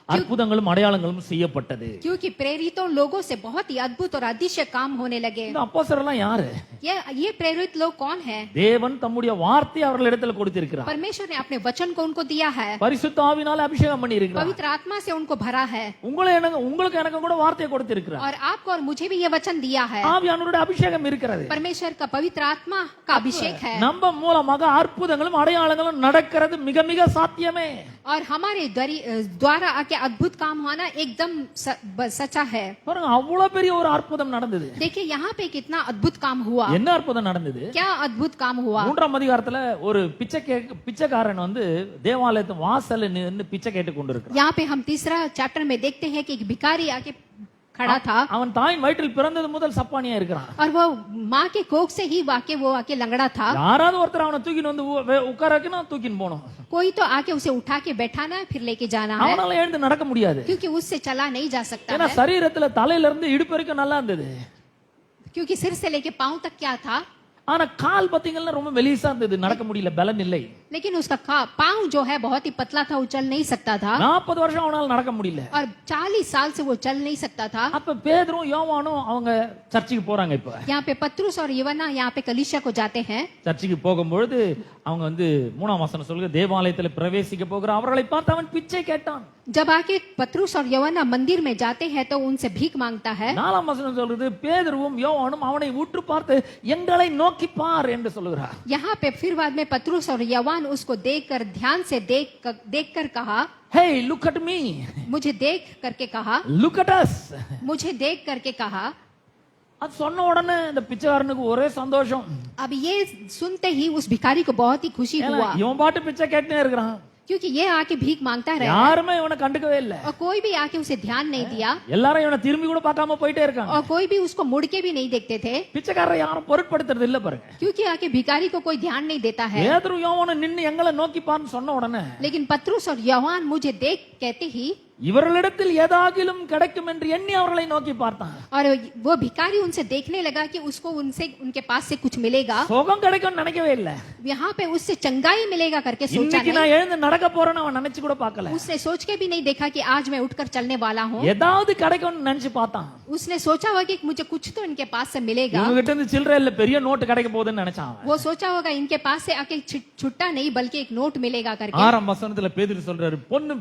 அற்புதங்களும் அடையாளங்களும் செய்யப்பட்டது क्योंकि प्रेरितों लोगों से बहुत ही अद्भुत और अतिशय काम होने लगे இந்த அப்போஸ்தலர்லாம் யாரு ये प्रेरित लोग कौन है தேவன் தம்முடைய வார்த்தையை அவர்களிடத்தில் கொடுத்திருக்கிறார் परमेश्वर ने अपने वचन को उनको दिया है பரிசுத்த ஆவியினால அபிஷேகம் பண்ணி இருக்கிறார் पवित्र आत्मा से उनको भरा है உங்களுக்கு எனக்கு கூட வார்த்தையை கொடுத்திருக்கிறார் और आपको और मुझे भी ये वचन दिया है ஆவியானவருடைய அபிஷேகம் இருக்கிறது परमेश्वर का पवित्र आत्मा का अभिषेक है நம்ம மூலமாக அற்புதங்களும் அடையாளங்களும் நடக்கிறது மிக மிக சாத்தியமே और हमारे द्वारा आके अद्भुत काम होना एकदम सच्चा है பாருங்க அவ்வளவு பெரிய ஒரு அற்புதம் நடந்தது देखिए यहाँ पे कितना अद्भुत काम हुआ என்ன அற்புதம் நடந்தது क्या अद्भुत काम हुआ 3ஆம் அதிகாரத்துல ஒரு பிச்சைக்காரன் வந்து தேவாலயத்து வாசல்ல நின்னு பிச்சை கேட்டு கொண்டிருக்கிறான் यहाँ पे हम तीसरा चैप्टर में देखते हैं कि एक भिखारी आके खड़ा था அவன் தாயின் வயிற்றில் பிறந்தது முதல் சப்பானியா இருக்கிறான் और वो माँ के कोख से ही वो आके लंगड़ा था யாராவது ஒருத்தர் அவனை தூக்கின்னு வந்து உட்கார வைக்கணும் தூக்கின்னு போகணும் कोई तो आके उसे उठा के बैठाना है फिर लेके जाना है அவனால எழுந்து நடக்க முடியாது क्योंकि उससे चला नहीं जा सकता ஏன்னா है சரீரத்துல தலையில இருந்து இடுப்பு வரைக்கும் நல்லா இருந்தது क्योंकि सिर से लेके पांव तक क्या था ஆனா கால் பாத்தீங்கன்னா ரொம்ப மெலிசா இருந்தது நடக்க முடியல பலன் இல்லை लेकिन उसका पांव जो है बहुत ही पतला था वो चल नहीं सकता था 40 வருஷம் அவனால நடக்க முடியல और 40 साल से वो चल नहीं सकता था அப்ப பேதுரும் யோவானும் அவங்க சர்ச்சுக்கு போறாங்க இப்ப यहाँ पे पत्रुस और यूहन्ना यहाँ पे कलीसिया को जाते हैं சர்ச்சுக்கு போகும்பொழுது அவங்க வந்து 3ஆம் வசனம் சொல்லுங்க தேவாலயத்துல பிரவேசிக்க போகிற அவர்களை பார்த்து அவன் பிச்சை கேட்டான் जब आके पत्रुस और यूहन्ना मंदिर में जाते हैं तो उनसे भीख मांगता है 4ஆம் வசனம் சொல்றது பேதுருவும் யோவானும் அவனை உற்று பார்த்து எங்களை நோக்கி பார் என்று சொல்லுகிறார் यहाँ पे फिर बाद में पत्रुस और यवान उसको देखकर ध्यान से देखकर कहा हे लुक एट मी मुझे देख करके कहा लुक एट अस मुझे देख करके कहा அது சொன்ன உடனே இந்த பிச்சைக்காரனுக்கு ஒரே சந்தோஷம் अब ये सुनते ही उस भिखारी को बहुत ही खुशी ஏன்னா, हुआ இவன் பாட்டு பிச்சை கேட்டுனே இருக்கிறான் क्योंकि ये आके भीख मांगता रहा யாருமே இவனை கண்டுக்கவே இல்ல और कोई भी आके उसे ध्यान नहीं दिया எல்லாரும் இவனை திரும்பி கூட பார்க்காம போயிட்டே இருக்காங்க और कोई भी उसको मुड़ के भी नहीं देखते थे பிச்சைக்காரரை யாரும் பொருட்படுத்துறது இல்ல பாருங்க क्योंकि आके भिखारी को कोई ध्यान नहीं देता है பேதுரு யோவானும் நின்னு எங்களை நோக்கி பாருன்னு சொன்ன உடனே लेकिन पत्रुस और यवान मुझे देख कहते ही இவர்களிடத்தில் ஏதாகிலும் கிடைக்கும் என்று எண்ணி அவர்களை நோக்கி பார்த்தான் और वो भिखारी उनसे देखने लगा कि उसको उनके पास से कुछ मिलेगा சுகம் கிடைக்கும்னு நினைக்கவே இல்ல यहाँ पे उससे चंगाई मिलेगा करके सोचा இன்னைக்கு नहीं நான் எழுந்து நடக்க போறேன்னு அவன் நினைச்சு கூட பார்க்கல उसने सोच के भी नहीं देखा कि आज मैं उठकर चलने वाला हूँ ஏதாவது கிடைக்கும்னு நினைச்சு பார்த்தான் उसने सोचा होगा कि मुझे कुछ तो इनके पास से मिलेगा இவங்க கிட்ட இருந்து சில்லறை இல்ல பெரிய நோட்டு கிடைக்க போகுதுன்னு நினைச்சான் அவன். वो सोचा होगा इनके पास से आके छुट्टा नहीं बल्कि एक नोट मिलेगा करके 6ஆம் வசனத்துல பேதுரு சொல்றாரு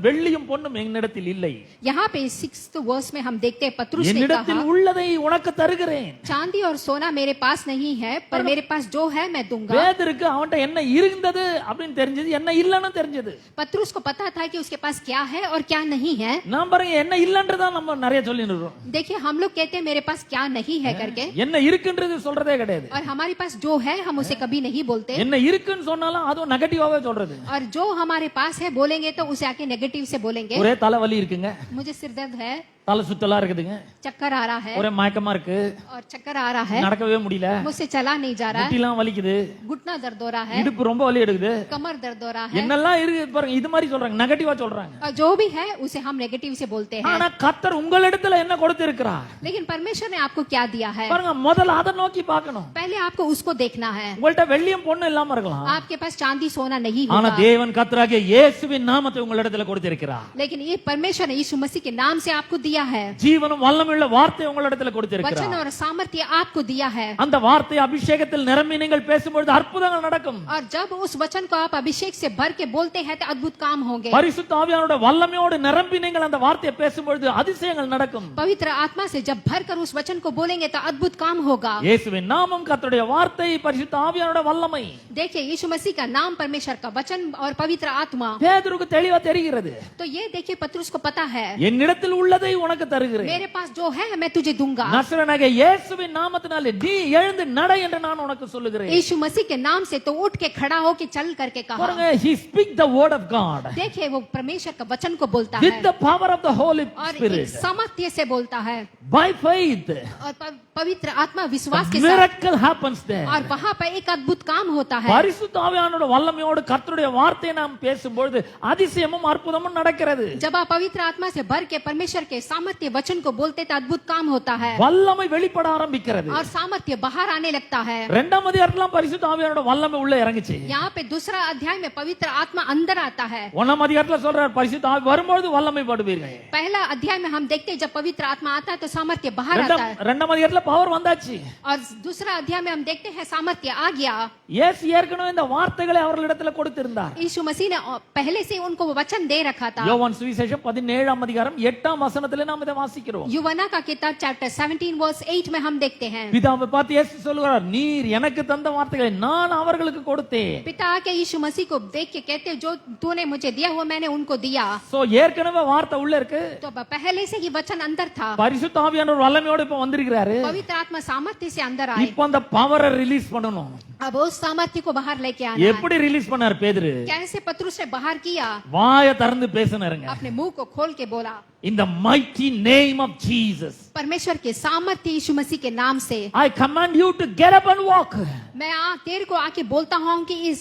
வெள்ளியும் பொன்னும் என்னிடத்தில் இல்லை यहाँ पे 6th वर्स में हम देखते हैं पत्रुस ने என்னிடத்தில் कहा உள்ளதை உனக்கு தருகிறேன் चांदी और सोना मेरे पास नहीं है पर मेरे पास जो है मैं दूंगा பேதுருக்கு அவன்கிட்ட என்ன இருந்தது அப்படின்னு தெரிஞ்சது என்ன இல்லன்னு தெரிஞ்சது पत्रुस को पता था कि उसके पास क्या है और क्या नहीं है நான் பாருங்க என்ன இல்லன்றதா நம்ம நிறைய சொல்லிட்டு இருக்கோம் देखिए हम लोग कहते हैं मेरे पास क्या नहीं है करके என்ன இருக்குன்றது சொல்றதே கிடையாது और हमारे पास जो है हम उसे कभी नहीं बोलते என்ன இருக்குன்னு சொன்னாலும் அதுவும் நெகட்டிவாவே சொல்றது और जो हमारे पास है बोलेंगे तो उसे आके नेगेटिव से बोलेंगे ஒரே தலைவலி இருக்குங்க मुझे सिर दर्द है தலை சுத்தலா இருக்குதுங்க चक्कर आ रहा है ஒரே மயக்கமா இருக்கு और चक्कर आ रहा है நடக்கவே முடியல मुझसे चला नहीं जा रहा है முட்டிலாம் வலிக்குது घुटना दर्द हो रहा है இடுப்பு ரொம்ப வலி எடுக்குது कमर दर्द हो रहा है என்னெல்லாம் இருக்கு பாருங்க இது மாதிரி சொல்றாங்க நெகட்டிவா சொல்றாங்க और जो भी है उसे हम नेगेटिव से बोलते हैं ஆனா கர்த்தர் உங்களிடத்துல என்ன கொடுத்திருக்கிறார் लेकिन परमेश्वर ने आपको क्या दिया है பாருங்க முதல்ல அதை நோக்கி பார்க்கணும் पहले आपको उसको देखना है உங்கள்ட்ட வெள்ளியும் பொண்ணு இல்லாம இருக்கலாம் आपके पास चांदी सोना नहीं ஆனா होगा தேவன் கர்த்தராகிய இயேசுவின் நாமத்தை உங்களிடத்துல கொடுத்திருக்கிறார் लेकिन ये परमेश्वर ने यीशु मसीह के नाम से आपको दिया है ஜீவனும் வல்லமையுள்ள வார்த்தை உங்களிடத்துல वचन கொடுத்திருக்கிறார் और सामर्थ्य आपको दिया है அந்த வார்த்தை அபிஷேகத்தில் நிரம்பி நீங்கள் பேசும்பொழுது அற்புதங்கள் நடக்கும் और जब उस वचन को आप अभिषेक से भर के बोलते हैं तो अद्भुत काम होंगे பரிசுத்த ஆவியானோட வல்லமையோடு நிரம்பி நீங்கள் அந்த வார்த்தையை பேசும்பொழுது அதிசயங்கள் நடக்கும் पवित्र आत्मा से जब भर कर उस वचन को बोलेंगे तो अद्भुत काम होगा இயேசுவின் நாமம் கர்த்தருடைய வார்த்தை பரிசுத்த ஆவியானோட வல்லமை देखिए यीशु मसीह का नाम परमेश्वर का वचन और पवित्र आत्मा பேதுருக்கு தெளிவா தெரிகிறது तो ये देखिए पत्रुस को पता है என்னிடத்தில் உள்ளதை உனக்கு தருகிறேன். मेरे पास जो है मैं तुझे दूंगा. நசரேயனாகிய இயேசுவின் நாமத்தினாலே நீ எழுந்து நட என்று நான் உனக்கு சொல்லுகிறேன். यीशु मसीह के नाम से तो उठ के खड़ा हो के चल करके कहा. பாருங்க, he speak the word of God. देखिए वो परमेश्वर का वचन को बोलता With है the power of the Holy और Spirit. एक सामर्थ्य से बोलता है. By faith. और पवित्र आत्मा विश्वास The के साथ. miracle happens there. और वहां पर एक अद्भुत काम होता है. பரிசுத்த ஆவியானவருடைய வல்லமையோடு கர்த்தருடைய வார்த்தையை நாம் பேசும்பொழுது அதிசயமும் அற்புதமும் நடக்கிறது. जब आप पवित्र आत्मा से भर के परमेश्वर के सामर्थ्य वचन को बोलते तो अद्भुत काम होता है வல்லமை வெளிப்பட ஆரம்பிக்கிறது. और सामर्थ्य बाहर आने लगता है. இரண்டாம் அதிகாரத்துல பரிசுத்த ஆவியானவருடைய வல்லமை உள்ள இறங்குச்சு. यहाँ पे दूसरा अध्याय में पवित्र आत्मा अंदर आता है. ஒன்னாம் அதிகாரத்துல சொல்றார் பரிசுத்த ஆவி வரும்போது வல்லமை படுவீர்கள். पहला अध्याय में हम देखते हैं जब पवित्र आत्मा आता है तो सामर्थ्य बाहर आता है. இரண்டாம் அதிகாரத்துல பவர் வந்தாச்சு. और दूसरा अध्याय में हम देखते हैं सामर्थ्य आ गया. இயேசு ஏற்கனவே இந்த வார்த்தைகளை அவர்களிடத்துல கொடுத்திருந்தார். यीशु मसीह ने पहले से उनको वचन दे रखा था. யோவான் சுவிசேஷம் 17ஆம் அதிகாரம் 8ஆம் வசனத்திலே நாம் இதை வாசிக்கிறோம். यूवना का किताब चैप्टर 17 वर्स 8 में हम देखते हैं. பிதாவை பார்த்து இயேசு சொல்கிறார், நீர் எனக்கு தந்த வார்த்தைகளை நான் அவர்களுக்கு கொடுத்தேன். पिता के यीशु मसीह को देख के कहते हैं जो तूने मुझे दिया वो मैंने उनको दिया. சோ ஏற்கனவே வார்த்தை உள்ள இருக்கு. तो पहले से ही वचन अंदर था. பரிசுத்த ஆவியானவர் வல்லமையோட இப்ப வந்திருக்கிறாரு. पवित्र आत्मा सामर्थ्य से अंदर आए. இப்ப அந்த பவரை ரிலீஸ் பண்ணணும். अब उस सामर्थ्य को बाहर लेके आना है. எப்படி ரிலீஸ் பண்ணார் பேதுரு? कैसे पतरस ने बाहर किया? வாயை திறந்து பேசினாருங்க. अपने मुंह को खोल के बोला. In the mighty name of Jesus, परमेश्वर के सामर्थ्य यीशु मसीह के नाम से I command you to get up and walk. मैं तेरे को आके बोलता हूँ कि इस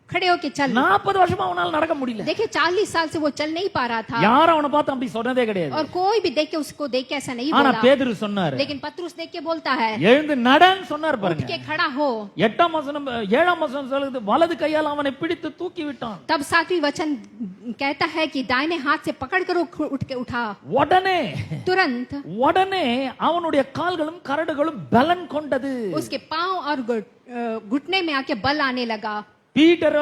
खड़े होके चल. 40 வருஷமா அவனால நடக்க முடியல. देखिए 40 साल से वो चल नहीं पा रहा था. யாரும் அவனை பார்த்து அப்படி சொன்னதே கிடையாது. और कोई भी देख के उसको देख के ऐसा नहीं ஆனா बोला. பேதுரு சொன்னாரு, लेकिन पतरस देख के बोलता है எழுந்து நடன்னு சொன்னார் उठ பாருங்க. के खड़ा हो. 8ஆம் வசனம் 7ஆம் வசனம் சொல்லுது, வலது கையால் அவனை பிடித்து தூக்கி விட்டான். तब 7वीं वचन कहता है कि दाहिने हाथ से पकड़ कर उठ के उठा. உடனே तुरंत உடனே அவனுடைய கால்களும் கரடுகளும் பலன் கொண்டது. उसके पांव और घुटने में आके बल आने लगा. பீட்டர்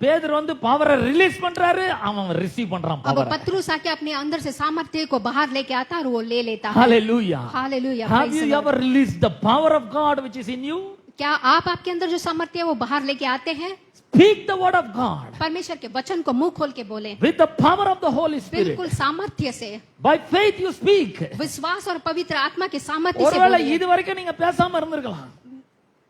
பேதுரு பவரை ரிலீஸ் பண்றாரு, அவன் ரிசீவ் பண்றான் अब பவர். पतरस आके अपने अंदर से सामर्थ्य को बाहर लेके आता और वो ले लेता है. Hallelujah. Hallelujah. Have you ever released the power of God which is in you? क्या आप आपके अंदर जो सामर्थ्य है वो बाहर लेके आते हैं? Speak the word of God परमेश्वर के वचन को मुंह खोल के बोले. with the power of the Holy Spirit. बिल्कुल सामर्थ्य से. By faith you speak. विश्वास और पवित्र आत्मा के सामर्थ्य से ஒருவேளை बोलिए. இது வரைக்கும் நீங்க பேசாம இருந்திருக்கலாம்.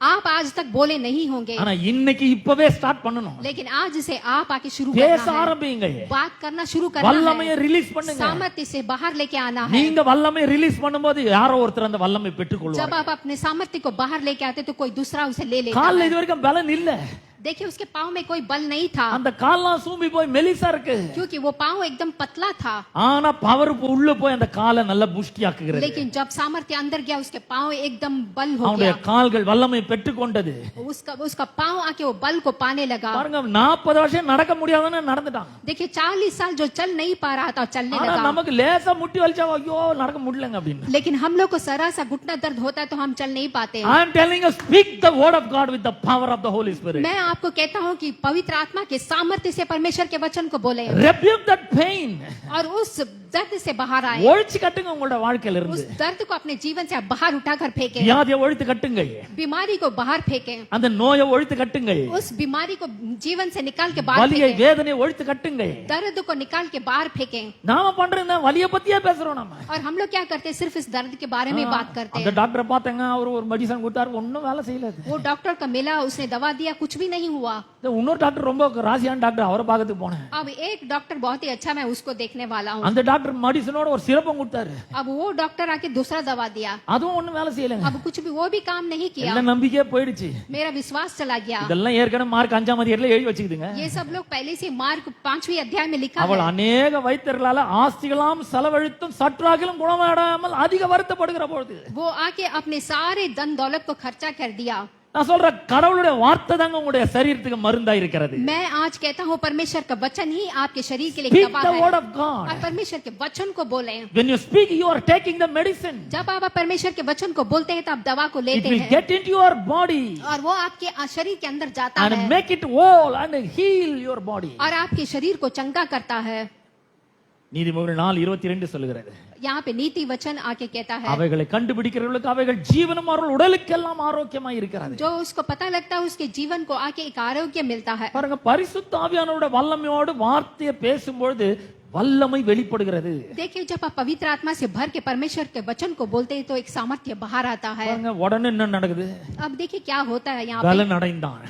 आप आज तक बोले नहीं होंगे. ஆனா இன்னைக்கு இப்பவே ஸ்டார்ட் பண்ணணும். लेकिन आज से आप आके शुरू பேச करना है. ஆரம்பிங்க. बात करना शुरू करना வல்லமையை है. ரிலீஸ் பண்ணுங்க. सामर्थ्य से बाहर लेके आना है. நீங்க வல்லமையை ரிலீஸ் பண்ணும்போது யாரோ ஒருத்தர் அந்த வல்லமை பெற்றுக்கொள்வார். जब आप अपने सामर्थ्य को बाहर लेके आते तो कोई दूसरा उसे ले लेता கால்ல है. இது வரைக்கும் பலன் இல்ல. देखिए उसके पाँव में कोई बल नहीं था. அந்த கால்லாம் சூம்பி போய் மெலிசா இருக்கு. क्योंकि वो पाँव एकदम पतला था. ஆனா பவர் உள்ள போய் அந்த காலை நல்ல புஷ்டி ஆக்குகிறது. लेकिन जब सामर्थ्य अंदर गया उसके पाँव एकदम बल हो அவனுடைய गया. கால்கள் வல்லமை பெற்றுக்கொண்டது. उसका पाँव आके वो बल को पाने लगा. பாருங்க 40 வருஷம் நடக்க முடியாதுன்னு நடந்துட்டான். देखिए 40 साल जो चल नहीं पा रहा था चलने ஆனா लगा. நமக்கு லேசா முட்டி வலிச்சா ஐயோ நடக்க முடியலங்க அப்படின்னு. लेकिन हम लोग को जरा सा घुटना दर्द होता है तो हम चल नहीं पाते. I am telling you, speak the word of God with the power of the Holy Spirit. मैं आपको कहता हूँ कि पवित्र आत्मा के सामर्थ्य से परमेश्वर के वचन को बोले Rebuke that pain. और उस दर्द से बाहर आए. ஒழிச்சு கட்டுங்க உங்களோட வாழ்க்கையில उस இருந்து. दर्द को अपने जीवन से बाहर उठाकर फेंके. வியாதியை ஒழித்து கட்டுங்க. बीमारी को बाहर फेंके. அந்த நோயை ஒழித்து கட்டுங்க. उस बीमारी को जीवन से निकाल के बाहर வலியை फेंके. வேதனையை ஒழித்து கட்டுங்க. दर्द को निकाल के बाहर फेंके. நாம பண்ற இந்த வலியை பத்தியே பேசுறோம் நாம. और हम लोग क्या करते हैं सिर्फ इस दर्द के बारे में बात करते அந்த हैं. டாக்டரை பார்த்தங்க, அவர் ஒரு மெடிசன் கொடுத்தாரு, ஒண்ணும் வேலை செய்யல. वो डॉक्टर का मिला उसने दवा दिया कुछ भी नहीं हुआ. இன்னொரு டாக்டர் ரொம்ப ராசியான டாக்டர், அவரை பார்க்கறதுக்கு போனேன். अब एक डॉक्टर बहुत ही अच्छा मैं उसको देखने वाला हूँ. அந்த டாக்டர் மெடிசனோட ஒரு சிரப்பம் கொடுத்தாரு. अब वो डॉक्टर आके दूसरा दवा दिया. அதுவும் ஒண்ணும் வேலை செய்யலங்க. अब कुछ भी वो भी काम नहीं किया. எல்லாம் நம்பிக்கையே போயிடுச்சு. मेरा विश्वास चला गया. இதெல்லாம் ஏற்கனவே மார்க் 5ஆம் அதிகாரத்துல எழுதி வச்சுக்கிதுங்க. ये सब लोग पहले से मार्क 5वीं अध्याय में लिखा அவள் है. அநேக வைத்தியர்களால ஆஸ்திகளாம் செலவழித்தும் சற்றாகிலும் குணமடையாமல் அதிக வருத்தப்படுகிற பொழுது वो आके अपने सारे धन दौलत को खर्चा कर दिया. நான் சொல்றேன், கடவுளுடைய வார்த்தை தாங்க உங்களுடைய சரீரத்துக்கு மருந்தா இருக்கிறது. मैं आज कहता हूँ परमेश्वर का वचन ही आपके शरीर के लिए Speak दवा the word है. of God. और परमेश्वर के वचन को बोले. When you speak, you are taking the medicine. जब आप परमेश्वर के वचन को बोलते हैं तो आप दवा को It लेते will हैं get into your body और वो आपके शरीर के अंदर जाता and है make it whole and heal your body. और आपके शरीर को चंगा करता है. நீதிமொழிகள் 4:22 சொல்லுகிறது, यहाँ पे नीति वचन आके कहता है அவைகளை கண்டுபிடிக்கிறவர்களுக்கு அவைகள் ஜீவனும் அவர்கள் உடலுக்கெல்லாம் ஆரோக்கியமாய் இருக்கிறது. जो उसको पता लगता है उसके जीवन को आके एक आरोग्य मिलता है. பாருங்க, பரிசுத்த ஆவியானவருடைய வல்லமையோடு வார்த்தையை பேசும்பொழுது வல்லமை வெளிப்படுகிறது. देखिए जब आप पवित्र आत्मा से भर के परमेश्वर के वचन को बोलते हैं तो एक सामर्थ्य बाहर आता है। பாருங்க, உடனே என்ன நடக்குது? अब देखिए क्या होता है यहाँ पे, பலன் அடைந்தான்.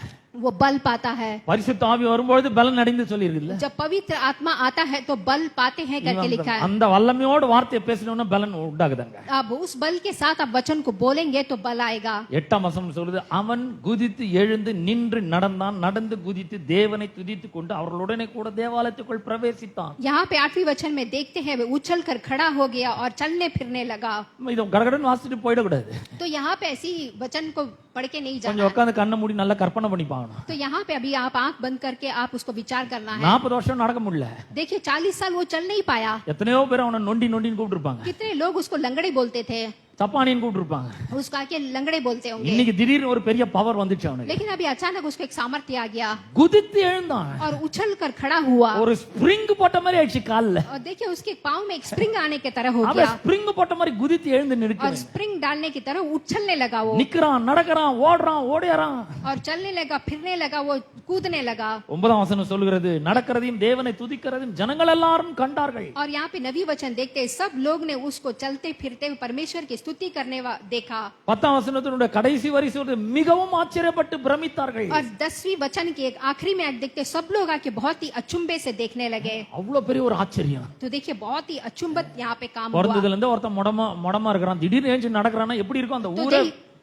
वो बल पाता है। பரிசுத்த ஆவி வரும்போது பலன் அடைந்து சொல்லியிருக்குல்ல. जब पवित्र आत्मा आता है तो बल पाते हैं करके लिखा है। அந்த வல்லமையோட வார்த்தையை பேசினோம்னா பலன் உண்டாகுதுங்க. अब उस बल के साथ आप वचन को बोलेंगे तो बल आएगा। 8ஆம் வசனம் சொல்லுது, அவன் குதித்து எழுந்து நின்று நடந்தான், நடந்து குதித்து தேவனை துதித்துக் கொண்டு அவர்களுடனே கூட தேவாலயத்துக்குள் பிரவேசித்தான். यहाँ पे 8वीं वचन में देखते हैं वे उछल कर खड़ा हो गया और चलने फिरने लगा। இதை கடகடன் வாசிட்டு போயிடக்கூடாது. तो यहाँ पे ऐसी वचन को पढ़ के नहीं கொஞ்சம் जाना। உட்கார்ந்து கண்ணை மூடி நல்லா கற்பனை பண்ணி பார்க்கணும். तो यहाँ पे अभी आप आंख बंद करके आप उसको विचार करना है। 40 வருஷம் நடக்க முடியல. देखिए 40 साल वो चल नहीं पाया। எத்தனையோ பேர் அவனை நொண்டி நொண்டின்னு கூப்பிட்டுருப்பாங்க, कितने लोग उसको लंगड़े बोलते थे, சப்பானின்னு கூப்பிட்டுருப்பாங்க. उसको आके लंगड़े बोलते होंगे। இன்னைக்கு திடீர்னு ஒரு பெரிய பவர் வந்துச்சு அவனுக்கு. लेकिन अभी अचानक उसको एक सामर्थ्य आ गया குதித்து எழுந்தான். और उछल कर खड़ा हुआ। ஒரு ஸ்ப்ரிங் போட்ட மாதிரி ஆயிடுச்சு கால்ல. और देखिए उसके पाँव में एक स्प्रिंग आने की तरह हो அவன் गया ஸ்ப்ரிங் போட்ட மாதிரி குதித்து எழுந்து और நிற்கிறான். स्प्रिंग डालने की तरह उछलने लगा वो, நிக்கிறான், நடக்கிறான், ஓடுறான், ஓடியாரான். और चलने लगा, फिरने लगा, वो कूदने लगा। 9ஆம் வசனம் சொல்கிறது, நடக்கிறதையும் தேவனை துதிக்கிறதையும் ஜனங்கள் எல்லாரும் கண்டார்கள். और यहाँ पे नवी वचन देखते हैं सब लोग ने उसको चलते फिरते हुए परमेश्वर की स्तुति करने देखा। 10ஆம் வசனத்தினுடைய கடைசி வரி சொல்றது, மிகவும் ஆச்சரியப்பட்டு பிரமித்தார்கள். और 10वीं वचन के आखिरी में देखते सब लोग आके बहुत ही अचंभे से देखने लगे। அவ்வளவு பெரிய ஒரு ஆச்சரியம். तो देखिए बहुत ही अचंभित यहाँ पे काम हुआ। பிறந்ததுல இருந்து ஒருத்தன் மொடமா இருக்கிறான், திடீர்னு எழுந்து நடக்கிறான்னா எப்படி இருக்கும்? அந்த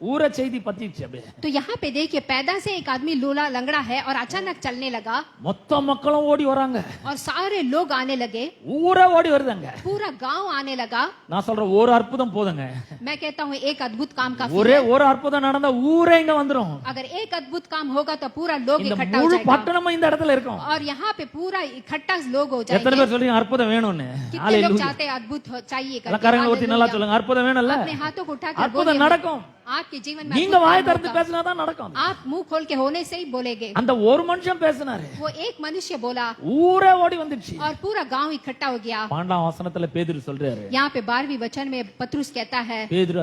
ஊர செய்தி பத்திச்சு அப்படியே। तो यहाँ पे देखिए पैदा से एक आदमी लूला लंगड़ा है और अचानक चलने लगा மொத்த மக்களும் ஓடி வராங்க, और सारे लोग आने लगे, ஊரே ஓடி வருதாங்க. पूरा गांव आने लगा। நான் சொல்றேன், ஒரு அற்புதம் போதுங்க. मैं कहता हूँ एक अद्भुत काम काफी ஒரே है। ஒரு அற்புதம் நடந்தா ஊரே இங்க வந்துரும். अगर एक अद्भुत काम होगा तो पूरा लोग இந்த इकट्ठा हो முழு जाएगा பட்டணமும் இந்த இடத்துல இருக்கும். और यहाँ पे पूरा इकट्ठा लोग हो எத்தனை जाएंगे। பேர் சொல்றீங்க அற்புதம் வேணும்னு? कितने लोग ஹalleluya. चाहते हैं अद्भुत चाहिए எல்லாம் करके? கரங்களை ஊத்தி நல்லா हालेलुया। சொல்லுங்க, அற்புதம் வேணும்ல? अपने हाथों को उठाकर அற்புதம் बोलिए, நடக்கும். आपके जीवन में நீங்க अद्भुत வாயை काम திறந்து होगा। பேசினாதான் நடக்கும். आप मुंह खोल के होने से ही बोलेंगे। அந்த ஒரு மனுஷன் பேசினாரு, वो एक मनुष्य बोला ஊரே ஓடி வந்துச்சு. और पूरा गांव इकट्ठा हो गया। 12ஆம் வசனத்துல பேதுரு சொல்றாரு, यहाँ पे 12वीं वचन में पतरुस कहता है, பேதுரு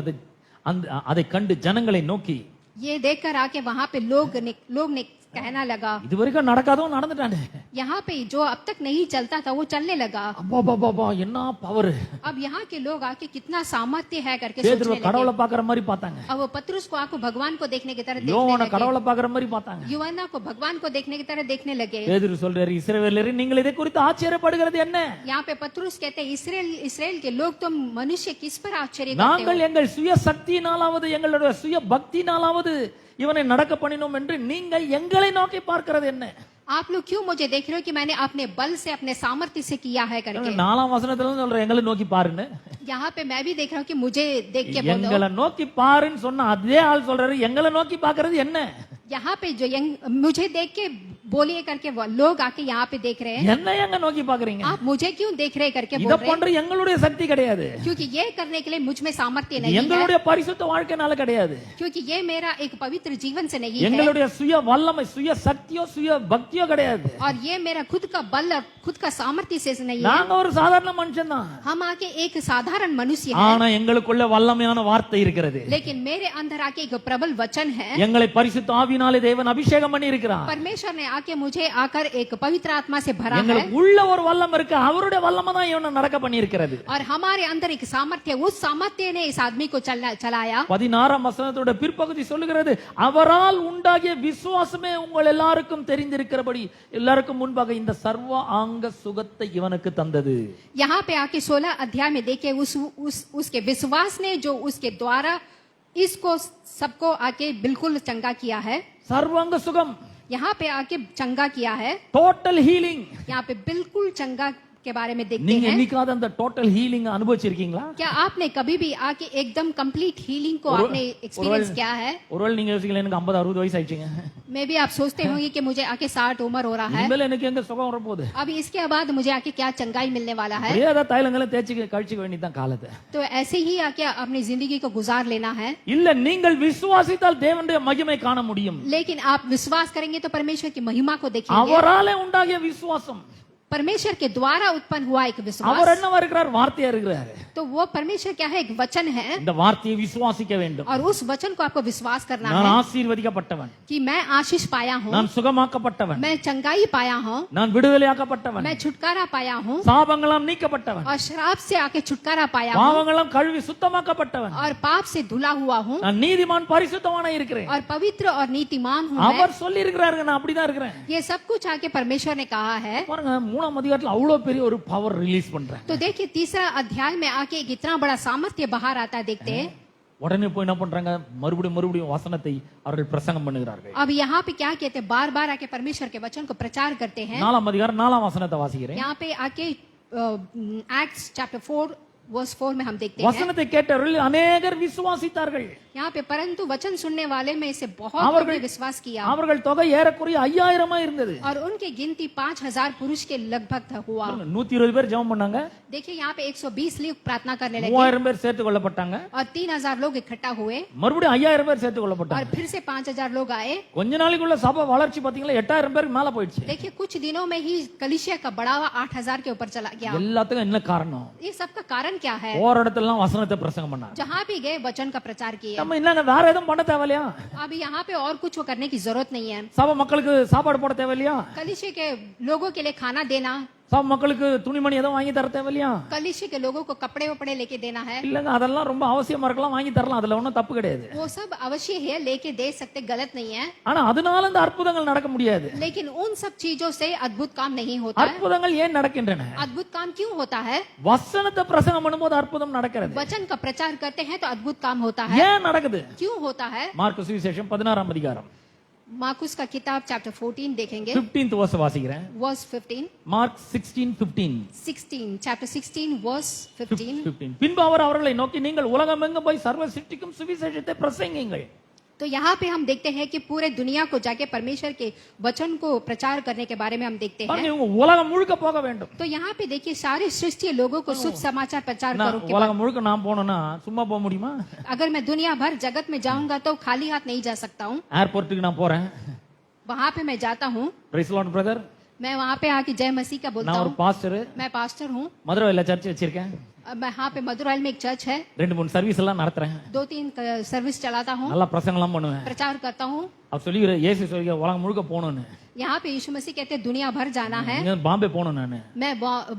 அதை கண்டு ஜனங்களை நோக்கி, ये देखकर आके वहाँ पे लोग ने कहना लगा, இது வரைக்கும் நடக்காதவன் நடந்துட்டானே, यहाँ पे जो अब तक नहीं चलता था वो चलने लगा। அப்பா என்ன பவர். अब यहाँ के लोग आके कितना सामर्थ्य है करके பேதுரு सोचने கடவுளை लगे। பாக்குற மாதிரி பார்த்தாங்க, अब वो पतरुस को आको भगवान को देखने की तरह देखने யோவான लगे, கடவுளை பாக்குற மாதிரி பார்த்தாங்க. यूहन्ना को भगवान को देखने की तरह देखने लगे। பேதுரு சொல்றாரு, இஸ்ரவேலரே நீங்கள் இதை குறித்து ஆச்சரியப்படுகிறது என்ன? यहाँ पे पतरुस कहते हैं, इसराइल के लोग तुम मनुष्य किस पर आश्चर्य करते நாங்கள் हो? எங்கள் சுய சக்தியினாலாவது எங்களுடைய சுய பக்தியினாலாவது இவனை நடக்க பண்ணினோம் என்று நீங்கள் எங்களை நோக்கி பார்க்கிறது என்ன? आप लोग क्यों मुझे देख रहे हो कि मैंने अपने बल से अपने सामर्थ्य से किया है करके? 4ஆம் வசனத்துல சொல்றேன், எங்களை நோக்கி பாருன்னு. यहाँ पे मैं भी देख रहा हूँ कि मुझे देख के बोलो। எங்களை நோக்கி பாருன்னு சொன்ன அதே ஆள் சொல்றாரு, எங்களை நோக்கி பாக்குறது என்ன? यहाँ पे जो मुझे देख के बोलिए करके वो लोग आके यहाँ पे देख रहे हैं, என்ன எங்க நோக்கி பாக்குறீங்க? आप मुझे क्यों देख रहे करके இத बोल रहे हैं? பண்ற எங்களுடைய சக்தி கிடையாது, क्योंकि ये करने के लिए मुझ में सामर्थ्य नहीं है, எங்களுடைய பரிசுத்த வாழ்க்கைனால கிடையாது, क्योंकि ये मेरा एक पवित्र जीवन से नहीं है, எங்களுடைய சுய வல்லமை சுய சக்தியோ சுய பக்தியோ கிடையாது. और ये मेरा खुद का बल और खुद का सामर्थ्य से नहीं है। நாங்க ஒரு சாதாரண மனுஷன் தான், हम आके एक साधारण मनुष्य है, ஆனா எங்களுக்குள்ள வல்லமையான வார்த்தை இருக்கிறது. लेकिन मेरे अंदर आके एक प्रबल वचन है। எங்களை பரிசுத்த ஆவியினாலே தேவன் அபிஷேகம் பண்ணி இருக்கிறார். परमेश्वर ने आके मुझे आकर एक पवित्र आत्मा से भरा है, எங்களுக்கு உள்ள ஒரு வல்லம் இருக்கு, அவருடைய வல்லமை தான் இவனை நடக்க பண்ணி இருக்கிறது. और हमारे अंदर एक सामर्थ्य, उस सामर्थ्य ने इस आदमी को चलाया। 16ஆம் வசனத்தோட பிற்பகுதி சொல்லுகிறது, அவரால் உண்டாகிய விசுவாசமே உங்கள் எல்லாருக்கும் தெரிந்திருக்கிறபடி எல்லாருக்கும் முன்பாக இந்த சர்வ ஆங்க சுகத்தை இவனுக்கு தந்தது. यहाँ पे आके 16 अध्याय में देखे उसके विश्वास ने जो उसके द्वारा इसको सबको आके बिल्कुल चंगा किया है। சர்வாங்க சுகம், यहाँ पे आके चंगा किया है, டோட்டல் ஹீலிங். यहाँ पे बिल्कुल चंगा के बारे में देखते நீங்க हैं। என்னைக்காவது அந்த டோட்டல் ஹீலிங் அனுபவிச்சிருக்கீங்களா? क्या आपने कभी भी आके एकदम कंप्लीट हीलिंग को आपने एक्सपीरियंस किया है? ஒருவேளை நீங்க யோசிக்கல, எனக்கு 50-60 வயசு ஆயிடுச்சுங்க, मे भी आप सोचते होंगे कि मुझे आके 60 उम्र हो रहा है, இனிமேல் எனக்கு எங்க சுகம் வர போகுது? अब इसके बाद मुझे आके क्या चंगाई मिलने वाला है? அப்படியே ஏதாவது தைலங்களை தேய்ச்சி கழிச்சுக்க வேண்டியதான் காலத்தை. तो ऐसे ही आके अपनी जिंदगी को गुजार लेना है। இல்ல, நீங்கள் விசுவாசித்தால் தேவனுடைய மகிமை காண முடியும். लेकिन आप विश्वास करेंगे तो परमेश्वर की महिमा को देखेंगे। அவராலே உண்டாகிய விசுவாசம், परमेश्वर के द्वारा उत्पन्न हुआ एक அவர் विश्वास। என்னவா இருக்கிறார்? வார்த்தையா இருக்கிறார். तो तो वो परमेश्वर क्या है, एक वचन है இந்த வார்த்தையை விசுவாசிக்க வேண்டும். और उस वचन को आपको विश्वास करना நான் है ஆசீர்வதிக்கப்பட்டவன், कि मैं आशीष पाया हूँ, நான் சுகமாக்கப்பட்டவன், मैं चंगाई पाया हूँ, நான் விடுதலையாக்கப்பட்டவன், मैं छुटकारा पाया हूँ சாபங்களாம் நீக்கப்பட்டவன், और श्राप से आके छुटकारा पाया हूँ பாவங்களாம் கழுவி சுத்தமாக்கப்பட்டவன், और पाप से धुला हुआ हूँ நான் நீதிமான் பரிசுத்தவானா இருக்கிறேன். और पवित्र और नीतिमान हूँ मैं। அவர் சொல்லி இருக்கிறாருங்க, நான் அப்படிதான் இருக்கிறேன். ये सब कुछ आके परमेश्वर ने कहा है। பாருங்க, 3ஆம் அதிகாரத்துல அவ்வளவு பெரிய ஒரு பவர் ரிலீஸ் பண்றேன். तो देखिए तीसरा अध्याय में आके एक इतना बड़ा सामर्थ्य बाहर आता है, देखते हैं। உடனே போய் என்ன பண்றாங்க, மறுபடியும் வசனத்தை அவர்கள் பிரசங்கம் பண்ணுகிறார்கள். अब यहाँ पे क्या कहते हैं, बार बार आके परमेश्वर के वचन को प्रचार करते हैं। 4ஆம் அதிகாரம் 4ஆம் வசனத்தை வாசிக்கிறேன். यहाँ पे आके एक्ट्स चैप्टर 4 वर्स 4 में हम देखते हैं, வசனத்தை கேட்டவர்கள் அநேகர் விசுவாசித்தார்கள். यहाँ पे परंतु वचन सुनने वाले में से बहुत लोगों ने विश्वास किया அவர்கள் தொகை ஏறக்குறைய 5000 இருந்தது. और उनकी गिनती 5000 पुरुष के लगभग हुआ। 120 பேர் ஜெபம் பண்ணாங்க, देखिए यहाँ पे 120 लोग प्रार्थना करने लगे 3000 பேர் சேர்த்து கொள்ளப்பட்டாங்க, और 3000 लोग इकट्ठा हुए மறுபடியும் 5000 பேர் சேர்த்து और கொள்ளப்பட்டாங்க. फिर से 5000 लोग आए। கொஞ்ச நாளைக்குள்ள சபை வளர்ச்சி பாத்தீங்களா, 8000 பேருக்கு மேல போயிடுச்சு. देखिए कुछ दिनों में ही कलीसिया का बढ़ावा 8000 के ऊपर चला गया। எல்லாத்துக்கும் என்ன காரணம்? ये सब का कारण क्या है? போற இடத்துலலாம் வசனத்தை பிரசங்கம் பண்ணாங்க. जहाँ भी गए वचन का प्रचार किए। நம்ம என்னங்க வேற எதுவும் பண்ண தேவையில்லையா? अब यहाँ पे और कुछ करने की जरूरत नहीं है। சபை மக்களுக்கு சாப்பாடு போட தேவையில்லையா? कलीसिया के लोगों के लिए खाना देना, சபை மக்களுக்கு துணிமணி எதுவும் வாங்கி தர தேவையில்லையா? कलीसिया के लोगों को कपड़े वपड़े लेके देना है। இல்லங்க, அதெல்லாம் ரொம்ப அவசியமா இருக்கலாம், வாங்கி தரலாம், அதுல ஒண்ணும் தப்பு கிடையாது. वो सब अवश्य है, लेके दे सकते, गलत नहीं है। ஆனா அதனால இந்த அற்புதங்கள் நடக்க முடியாது. लेकिन उन सब चीजों से अद्भुत काम नहीं होता है। அற்புதங்கள் ஏன் நடக்கின்றன? अद्भुत काम क्यों होता है? வசனத்தை பிரசங்கம் பண்ணும்போது அற்புதம் நடக்கிறது. वचन का प्रचार करते हैं तो अद्भुत काम होता है। ஏன் நடக்குது? क्यों होता है? மார்க்கு சுவிசேஷம் 16ஆம் அதிகாரம் मार्कुस का किताब चैप्टर 14 देखेंगे, 15th वर्स வாசிக்கிறேன். Verse 15, Mark 16:15. 16 chapter 16 verse 15। 15. பின்பு அவர் அவர்களை நோக்கி, நீங்கள் உலகமெங்கும் போய் சர்வ சிருஷ்டிக்கும் சுவிசேஷத்தை பிரசங்கியுங்கள். तो यहाँ पे हम देखते हैं कि पूरे दुनिया को जाके परमेश्वर के वचन को प्रचार करने के बारे में हम देखते हैं। பாருங்க, இவங்க உலகம் முழுக்க போக வேண்டும். तो यहाँ पे देखिए सारी सृष्टि लोगों को शुभ समाचार प्रचार நான் करो के உலகம் முழுக்க நான் போனேன்னா சும்மா போக முடியுமா? अगर मैं दुनिया भर जगत में जाऊंगा तो खाली हाथ नहीं जा सकता हूँ। ஏர்போர்ட்டுக்கு நான் போறேன், वहाँ पे मैं जाता हूँ, பிரைஸ் லார்ட் பிரதர், मैं वहाँ पे आके जय मसीह का बोलता நான் ஒரு हूँ। பாஸ்டர், मैं पास्टर हूँ। மதுரையில சர்ச் வச்சிருக்கேன், अब मैं यहाँ पे मधुराइल में एक चर्च है, 2-3 சர்வீஸ் எல்லாம் நடத்துறேன், 2-3 सर्विस चलाता हूँ, நல்லா பிரசங்கம்லாம் பண்ணுவேன். प्रचार करता हूँ। அவர் சொல்லிக்கிற இயேசு சொல்லிக்கிற உலகம் முழுக்க போகணும்னு. यहाँ पे यीशु मसीह कहते हैं दुनिया भर जाना है। இங்க பாம்பே போகணும், நானு मैं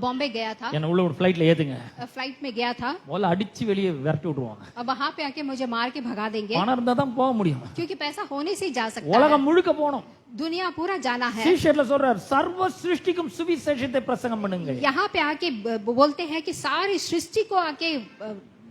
बॉम्बे गया था, என்ன உள்ள ஒரு ஃபிளைட்ல ஏத்துங்க, फ्लाइट में गया था। முதல்ல அடிச்சு வெளியே விரட்டி விட்டுருவாங்க. अब वहाँ पे आके मुझे मार के भगा देंगे, பணம் இருந்தா தான் போக முடியும். क्योंकि पैसा होने से ही जा सकता है। உலகம் முழுக்க போகணும். दुनिया पूरा जाना है। சீஷர்ல சொல்றார், சர்வ சிருஷ்டிக்கும் சுவிசேஷத்தை பிரசங்கம் பண்ணுங்க. यहाँ पे आके बोलते हैं कि सारी सृष्टि को आके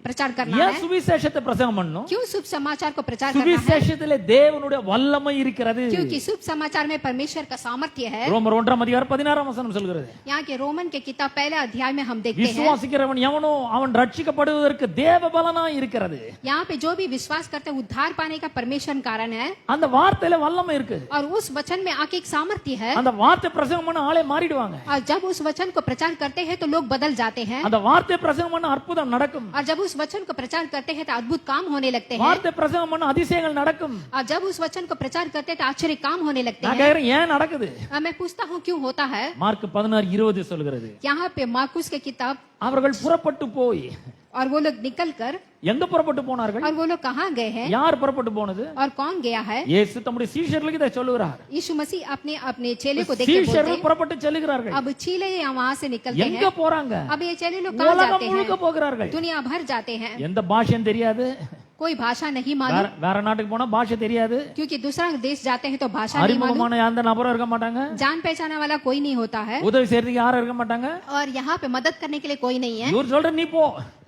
प्रचार करना ஏன் है। சுவிசேஷத்தை பிரசங்கம் பண்ணணும்? क्यों शुभ समाचार को प्रचार करना है? சுவிசேஷத்திலே தேவனுடைய வல்லமை இருக்கிறது. क्योंकि शुभ समाचार में परमेश्वर का सामर्थ्य है। ரோமர் 1ஆம் அதிகாரம் 16ஆம் வசனம் சொல்கிறது, यहाँ के रोमन के किताब पहले अध्याय में हम देखते हैं, விசுவாசிக்கிறவன் எவனோ அவன் ரட்சிக்கப்படுவதற்கு தேவ பலனாய் இருக்கிறது. यहाँ पे जो भी विश्वास करते हैं उद्धार पाने का परमेश्वर कारण है। அந்த வார்த்தையில வல்லமை இருக்கு. और उस वचन में आके एक सामर्थ्य है। அந்த வார்த்தை பிரசங்கம் பண்ண ஆளே மாறிடுவாங்க. और जब उस वचन को प्रचार करते हैं तो लोग बदल जाते हैं। அந்த வார்த்தை பிரசங்கம் பண்ண அற்புதம் நடக்கும். और जब उस वचन को प्रचार करते हैं तो अद्भुत काम होने लगते हैं। வார்த்தை பிரசங்கம் பண்ண அதிசயங்கள் நடக்கும். और जब उस वचन को प्रचार करते हैं तो आश्चर्य काम होने लगते நான் हैं। கேக்குறேன், ஏன் நடக்குது? मैं पूछता हूँ क्यों होता है? மார்க் 16:20 சொல்கிறது, यहाँ पे मार्कुस के किताब, அவர்கள் புறப்பட்டு போய், और वो लोग निकल कर, எங்க புறப்பட்டு போனார்கள்? और वो लोग कहाँ गए हैं யார் புறப்பட்டு போனது? और कौन गया है? இயேசு தம்முடைய சீஷர்களுக்கு இதை சொல்லுகிறார். यीशु मसीह अपने अपने चेले को देख के बोलते சீஷர்கள் हैं। புறப்பட்டு செல்கிறார்கள். अब चेले वहाँ से निकलते எங்க हैं। போறாங்க? अब ये चेले लोग कहाँ உலகம் जाते முழுக்க हैं? போகிறார்கள். दुनिया भर जाते हैं। எந்த பாஷையும் தெரியாது, कोई भाषा नहीं मालूम, வேற நாட்டுக்கு போனா பாஷை தெரியாது, क्योंकि दूसरा देश जाते हैं तो भाषा नहीं मालूम, அறிமுகமான எந்த நபரும் இருக்க மாட்டாங்க, जान पहचाने वाला कोई नहीं होता है, உதவி செய்யறதுக்கு யாரும் இருக்க மாட்டாங்க. और यहाँ पे मदद करने के लिए कोई नहीं है। இவர் சொல்ற, நீ போ,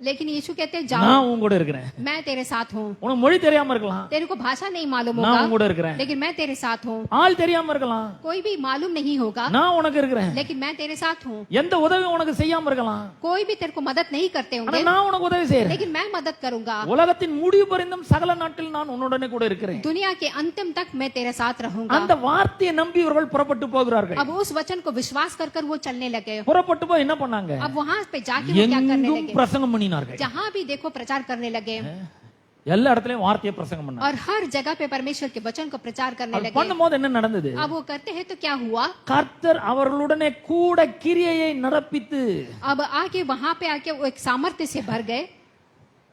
लेकिन यीशु कहते हैं जाओ, நான் உன் கூட இருக்கிறேன். मैं तेरे साथ हूँ। உனக்கு மொழி தெரியாம இருக்கலாம், तेरे को भाषा नहीं मालूम நான் உன் கூட होगा, இருக்கிறேன். लेकिन मैं तेरे साथ हूँ। ஆள் தெரியாம இருக்கலாம், कोई भी मालूम नहीं होगा, நான் உனக்கு இருக்கிறேன். लेकिन मैं तेरे साथ हूँ। எந்த உதவி உனக்கு செய்யாம இருக்கலாம், कोई भी तेरे को मदद नहीं करते ஆனா होंगे, நான் உனக்கு உதவி செய்யறேன். लेकिन मैं मदद करूंगा। உலகத்தின் முடிவு பரிந்தும் சகல நாட்டில் நான் உன்னுடனே கூட இருக்கிறேன். दुनिया के अंतिम तक मैं तेरे साथ रहूंगा। அந்த வார்த்தையை நம்பி இவர்கள் புறப்பட்டு போகிறார்கள். अब उस वचन को विश्वास कर कर वो चलने लगे। புறப்பட்டு போய் என்ன பண்ணாங்க? अब वहां पे जाके वो क्या करने எங்கும் लगे? பிரசங்கம் பண்ணினார்கள். जहाँ भी देखो प्रचार करने लगे। எல்லா இடத்துலயும் வார்த்தையை பிரசங்கம் பண்ணாங்க. और हर जगह पे परमेश्वर के वचन को प्रचार करने அது लगे। பண்ணும்போது என்ன நடந்தது? अब वो करते हैं तो क्या हुआ? கர்த்தர் அவர்களுடனே கூட கிரியையை நடப்பித்து अब आके वहां पे आके वो एक सामर्थ्य से भर गए।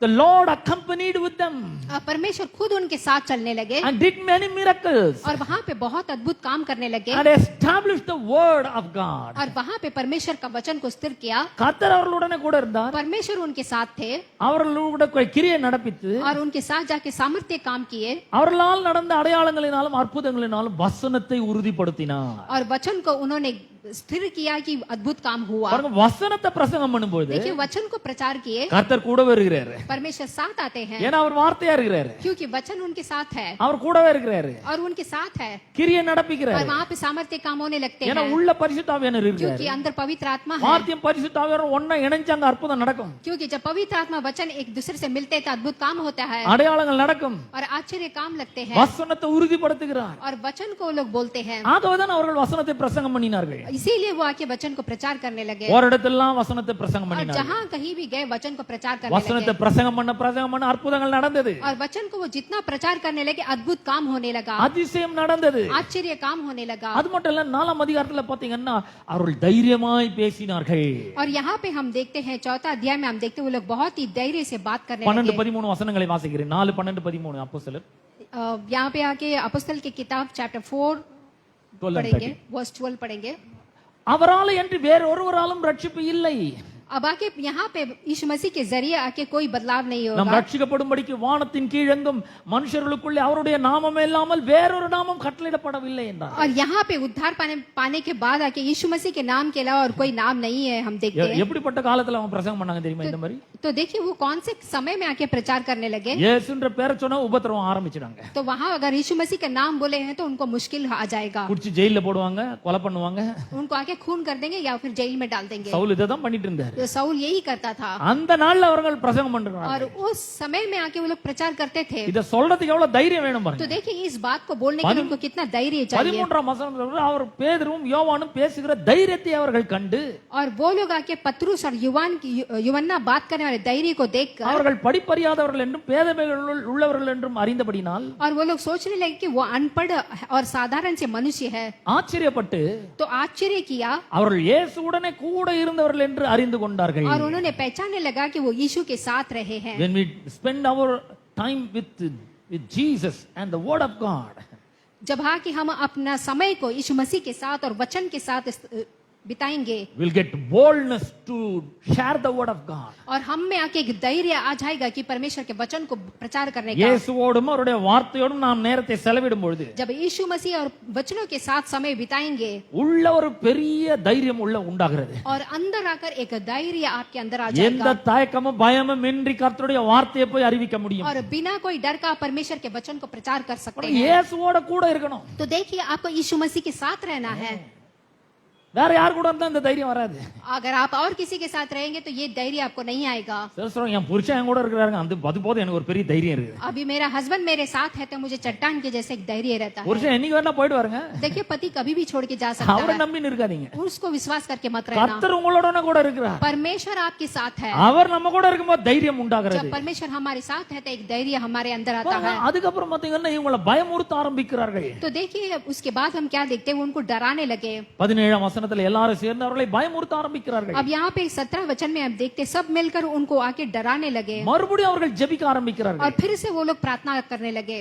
the Lord accompanied with them अब परमेश्वर खुद उनके साथ चलने लगे and did many miracles और वहां पे बहुत अद्भुत काम करने लगे and established the word of God. और वहां पे परमेश्वर का वचन को स्थिर किया। கர்த்தர் அவர்களுடனே கூட இருந்தார், परमेश्वर उनके साथ थे அவர்களோட கிரியை நடப்பித்து और उनके साथ जाके सामर्थ्य काम किए அவர்களால் நடந்த அடையாளங்களினாலும் அற்புதங்களினாலும் வசனத்தை உறுதிப்படுத்தினார். और वचन को उन्होंने स्थिर किया कि अद्भुत काम हुआ। பாருங்க, வசனத்தை பிரசங்கம் பண்ணும்போது देखिए वचन को प्रचार किए, கர்த்தர் கூடவே இருக்கிறாரு. परमेश्वर साथ आते हैं ஏன்னா அவர் வார்த்தையா இருக்கிறாரு, क्योंकि वचन उनके साथ है அவர் கூடவே இருக்கிறாரு, और उनके साथ है கிரியை और நடப்பிக்கிறாரு. वहां पे सामर्थ्य काम होने लगते ஏன்னா हैं உள்ள பரிசுத்தாவியானவர் இருக்கிறாரு. क्योंकि अंदर पवित्र आत्मा है। வார்த்தையும் பரிசுத்தாவியானவர் ஒண்ணா இணைஞ்சாங்க அற்புதம் நடக்கும், क्योंकि जब पवित्र आत्मा वचन एक दूसरे से मिलते हैं तो अद्भुत काम होता है அடையாளங்கள் நடக்கும். और आश्चर्य काम लगते हैं வசனத்தை உறுதிப்படுத்துகிறார். और वचन को वो लोग बोलते हैं। ஆகவேதான் அவர்கள் வசனத்தை பிரசங்கம் பண்ணினார்கள். इसीलिए वो आके वचन को प्रचार करने लगे ஒரு இடத்தெல்லாம் வசனத்தை பிரசங்கம் और பண்ணினார்கள். जहां कहीं भी गए वचन को प्रचार करने வசனத்தை लगे பிரசங்கம் பண்ண அற்புதங்கள் நடந்தது, और वचन को वो जितना प्रचार करने लगे अद्भुत काम होने लगा, அதிசயம் நடந்தது. आश्चर्य काम होने लगा। அது மட்டும் இல்ல, 4ஆம் அதிகாரத்துல பாத்தீங்கன்னா அவர்கள் தைரியமாய் பேசினார்கள். और यहाँ पे हम देखते हैं 4था अध्याय में हम देखते हैं वो लोग बहुत ही धैर्य से बात करने 12-13 वசனங்களை வாசிக்கிறேன். 4:12-13 அப்போஸ்தலர் यहाँ पे आके अपostल की किताब चैप्टर 4 12 पढ़ेंगे, वर्स 12 पढ़ेंगे। அவரால் என்று வேறொருவராலும் ரட்சிப்பு இல்லை. अब आके यहाँ पे यीशु मसीह के जरिए आके कोई बदलाव नहीं நாம் होगा ரட்சிக்கப்படும்படிக்கு வானத்தின் கீழெங்கும் மனுஷர்களுக்குள்ளே அவருடைய நாமமே இல்லாமல் வேறொரு நாமம் கட்டளையிடப்படவில்லை என்றார். और यहाँ पे उद्धार पाने के बाद आके यीशु मसीह के नाम के अलावा और कोई नाम नहीं है। हम देखते हैं எப்படிப்பட்ட காலத்துல அவன் பிரசங்கம் பண்ணாங்க தெரியுமா? இந்த மாதிரி तो देखिए वो कौन से समय में आके प्रचार करने लगे। இயேசுன்ற பேரை சொன்னா உபத்திரவம் ஆரம்பிச்சிட்டாங்க. तो वहाँ अगर यीशु मसीह का नाम बोले हैं तो उनको मुश्किल आ जाएगा, குடிச்சு ஜெயில போடுவாங்க, கொலை பண்ணுவாங்க. उनको आके खून कर देंगे या फिर जेल में डाल देंगे। சவுல் இதை தான் பண்ணிட்டு இருந்தாரு. तो साउल यही करता था அந்த நாள்ல அவர்கள் பிரசங்கம் பண்றாங்க. और उस समय में आके वो लोग प्रचार करते थे। இத சொல்றதுக்கு எவ்வளவு தைரியம் வேணும் तो பாருங்க. देखिए इस बात को बोलने के लिए उनको कितना धैर्य चाहिए। 13ஆம் வசனத்துல அவர் பேதுரும் யோவானும் பேசுகிற தைரியத்தை அவர்கள் கண்டு और वो लोग आके पतरुस और युवन्ना बात करने वाले धैर्य को देखकर அவர்கள் படிப்பறியாதவர்கள் என்றும் பேதமைகள் உள்ளவர்கள் என்றும் அறிந்தபடினால் और वो लोग सोचने लगे कि वो अनपढ़ और साधारण से मनुष्य है। ஆச்சரியப்பட்டு तो आश्चर्य किया அவர்கள் இயேசுவுடனே கூட இருந்தவர்கள் என்று அறிந்து கொண்டார்கள். और उन्होंने पहचानने लगा कि वो यीशु के साथ रहे हैं। When we spend our time with Jesus and the word of God, जब आके हम अपना समय को यीशु मसीह के साथ और वचन के साथ बिताएंगे we'll get boldness to share the word of God. और हम में आके एक धैर्य आ जाएगा कि परमेश्वर के वचन को प्रचार करने का। இயேசுவோடும் அவருடைய வார்த்தையோடும் நாம் நேரத்தை செலவிடும் பொழுது जब यीशु मसीह और वचनों के साथ समय बिताएंगे உள்ள ஒரு பெரிய தைரியம் உள்ள உண்டாகிறது. और अंदर आकर एक धैर्य आपके अंदर आ எந்த जाएगा தயக்கமும் பயமும் இன்றி கர்த்தருடைய வார்த்தையை போய் அறிவிக்க முடியும். और बिना कोई डर का परमेश्वर के वचन को प्रचार कर सकते हैं। இயேசுவோட கூட இருக்கணும். तो देखिए आपको यीशु मसीह के साथ रहना है। வேற யார் கூட இருந்தா இந்த தைரியம் வராது. अगर आप और किसी के साथ रहेंगे तो ये धैर्य आपको नहीं आएगा। சில சொல்றாங்க என் புருஷன் என் கூட இருக்கிறாருங்க, அது போது எனக்கு ஒரு பெரிய தைரியம் இருக்கு. अभी मेरा हस्बैंड मेरे साथ है तो मुझे चट्टान के जैसे एक धैर्य रहता है। புருஷன் என்னைக்கு வேணா போயிட்டு வாருங்க, देखिए पति कभी भी छोड़ के जा सकता அவரை है, நம்பி இருக்காதீங்க. उसको विश्वास करके मत रहना। கர்த்தர் உங்களோட கூட இருக்கிறார். परमेश्वर आपके साथ है। அவர் நம்ம கூட இருக்கும்போது தைரியம் உண்டாகிறது. जब परमेश्वर हमारे साथ है तो एक धैर्य हमारे अंदर आता है। அதுக்கப்புறம் பாத்தீங்கன்னா இவங்களை பயமுறுத்த ஆரம்பிக்கிறார்கள். तो देखिए उसके बाद हम क्या देखते हैं, उनको डराने लगे। 17ஆம் வசனத்துல எல்லாரும் சேர்ந்து அவர்களை பயமுறுத்த ஆரம்பிக்கிறார்கள். अब यहाँ पे 17 वचन में हम देखते हैं सब मिलकर उनको आके डराने लगे மறுபடியும் அவர்கள் ஜெபிக்க ஆரம்பிக்கிறார்கள். और फिर से वो लोग प्रार्थना करने लगे।